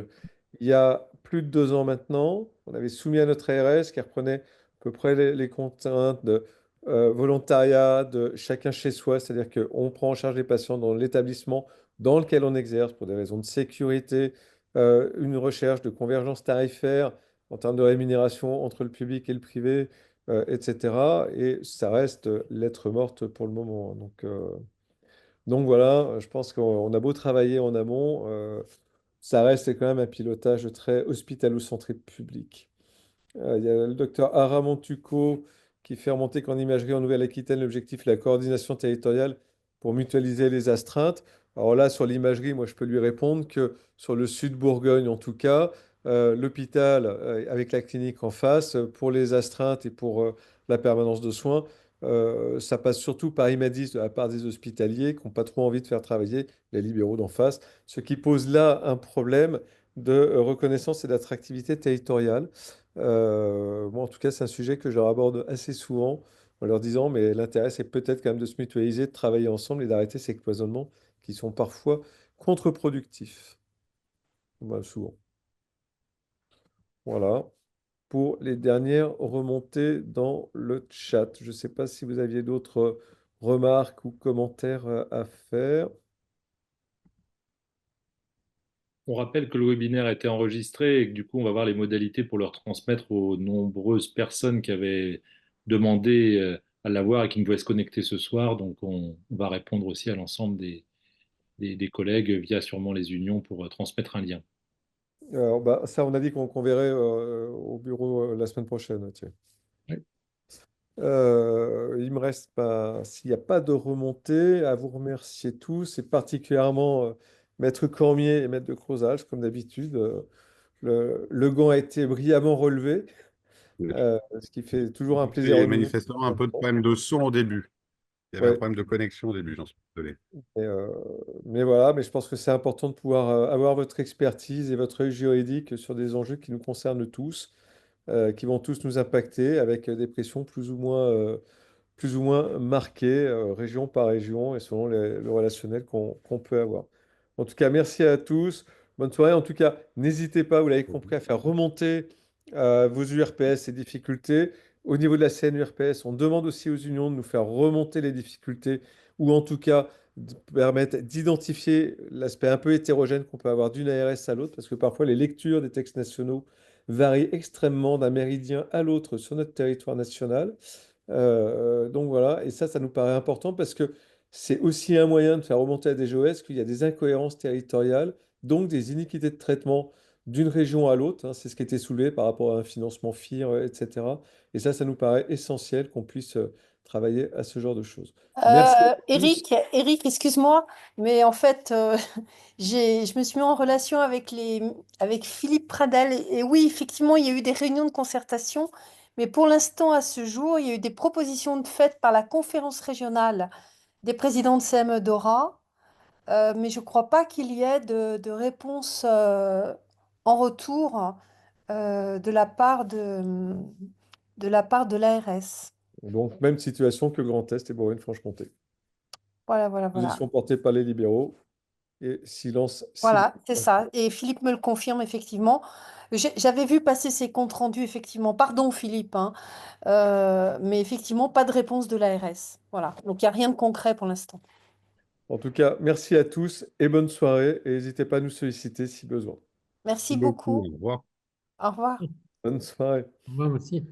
A: il y a plus de 2 ans maintenant. On avait soumis à notre ARS qui reprenait à peu près les contraintes de volontariat, de chacun chez soi, c'est-à-dire qu'on prend en charge les patients dans l'établissement dans lequel on exerce pour des raisons de sécurité, une recherche de convergence tarifaire en termes de rémunération entre le public et le privé, etc. Et ça reste lettre morte pour le moment. Donc voilà, je pense qu'on a beau travailler en amont, ça reste quand même un pilotage très hospitalo-centré public. Il y a le docteur Aramontuco qui fait remonter qu'en imagerie en Nouvelle-Aquitaine, l'objectif est la coordination territoriale pour mutualiser les astreintes. Alors là, sur l'imagerie, moi, je peux lui répondre que sur le sud Bourgogne, en tout cas, l'hôpital, avec la clinique en face, pour les astreintes et pour la permanence de soins, ça passe surtout par Imadis de la part des hospitaliers qui n'ont pas trop envie de faire travailler les libéraux d'en face, ce qui pose là un problème de reconnaissance et d'attractivité territoriale. Moi, en tout cas, c'est un sujet que je leur aborde assez souvent en leur disant, mais l'intérêt, c'est peut-être quand même de se mutualiser, de travailler ensemble et d'arrêter ces cloisonnements qui sont parfois contre-productifs. Bah, souvent. Voilà. Pour les dernières remontées dans le chat. Je ne sais pas si vous aviez d'autres remarques ou commentaires à faire.
G: On rappelle que le webinaire a été enregistré et que du coup, on va voir les modalités pour le retransmettre aux nombreuses personnes qui avaient demandé à l'avoir et qui ne pouvaient se connecter ce soir. Donc, on va répondre aussi à l'ensemble des collègues via sûrement les unions pour transmettre un lien.
A: Alors, bah, ça, on a dit qu'on verrait au bureau la semaine prochaine. Tiens.
G: Oui.
A: Il me reste pas, s'il n'y a pas de remontée, à vous remercier tous, et particulièrement Maître Cormier et Maître de Crozage, comme d'habitude. Le gant a été brillamment relevé, ce qui fait toujours un plaisir
C: Il y a
A: renouvelé.
C: manifestement un peu de problème de son au début. Il y avait un
A: Ouais.
C: problème de connexion au début, j'en suis désolé.
A: Et, mais voilà, mais je pense que c'est important de pouvoir avoir votre expertise et votre œil juridique sur des enjeux qui nous concernent tous, qui vont tous nous impacter avec des pressions plus ou moins marquées, région par région et selon le relationnel qu'on peut avoir. En tout cas, merci à tous. Bonne soirée. En tout cas, n'hésitez pas, vous l'avez compris, à faire remonter vos URPS et difficultés. Au niveau de la CNURPS, on demande aussi aux unions de nous faire remonter les difficultés ou en tout cas de permettre d'identifier l'aspect un peu hétérogène qu'on peut avoir d'une ARS à l'autre, parce que parfois les lectures des textes nationaux varient extrêmement d'un méridien à l'autre sur notre territoire national. Donc voilà, et ça nous paraît important parce que c'est aussi un moyen de faire remonter à des GOS qu'il y a des incohérences territoriales, donc des iniquités de traitement d'une région à l'autre, hein. C'est ce qui était soulevé par rapport à un financement FIR, etc. Et ça nous paraît essentiel qu'on puisse travailler à ce genre de choses. Merci à tous.
F: Eric, excuse-moi, mais en fait, je me suis mis en relation avec Philippe Pradel. Et oui, effectivement, il y a eu des réunions de concertation, mais pour l'instant, à ce jour, il y a eu des propositions de fait par la conférence régionale des présidents de CME Dora, mais je ne crois pas qu'il y ait de réponse en retour de la part de l'ARS.
A: Donc, même situation que Grand Est et Bourgogne-Franche-Comté.
F: Voilà.
A: Position portée par les libéraux et silence.
F: Voilà, c'est ça. Et Philippe me le confirme, effectivement. J'avais vu passer ces comptes rendus, effectivement. Pardon, Philippe, hein. Mais effectivement, pas de réponse de l'ARS. Voilà. Donc, il n'y a rien de concret pour l'instant.
A: En tout cas, merci à tous et bonne soirée. Et n'hésitez pas à nous solliciter si besoin.
F: Merci
C: Merci beaucoup.
F: beaucoup.
C: Au revoir.
F: Au revoir.
A: Bonne soirée.
B: Moi aussi.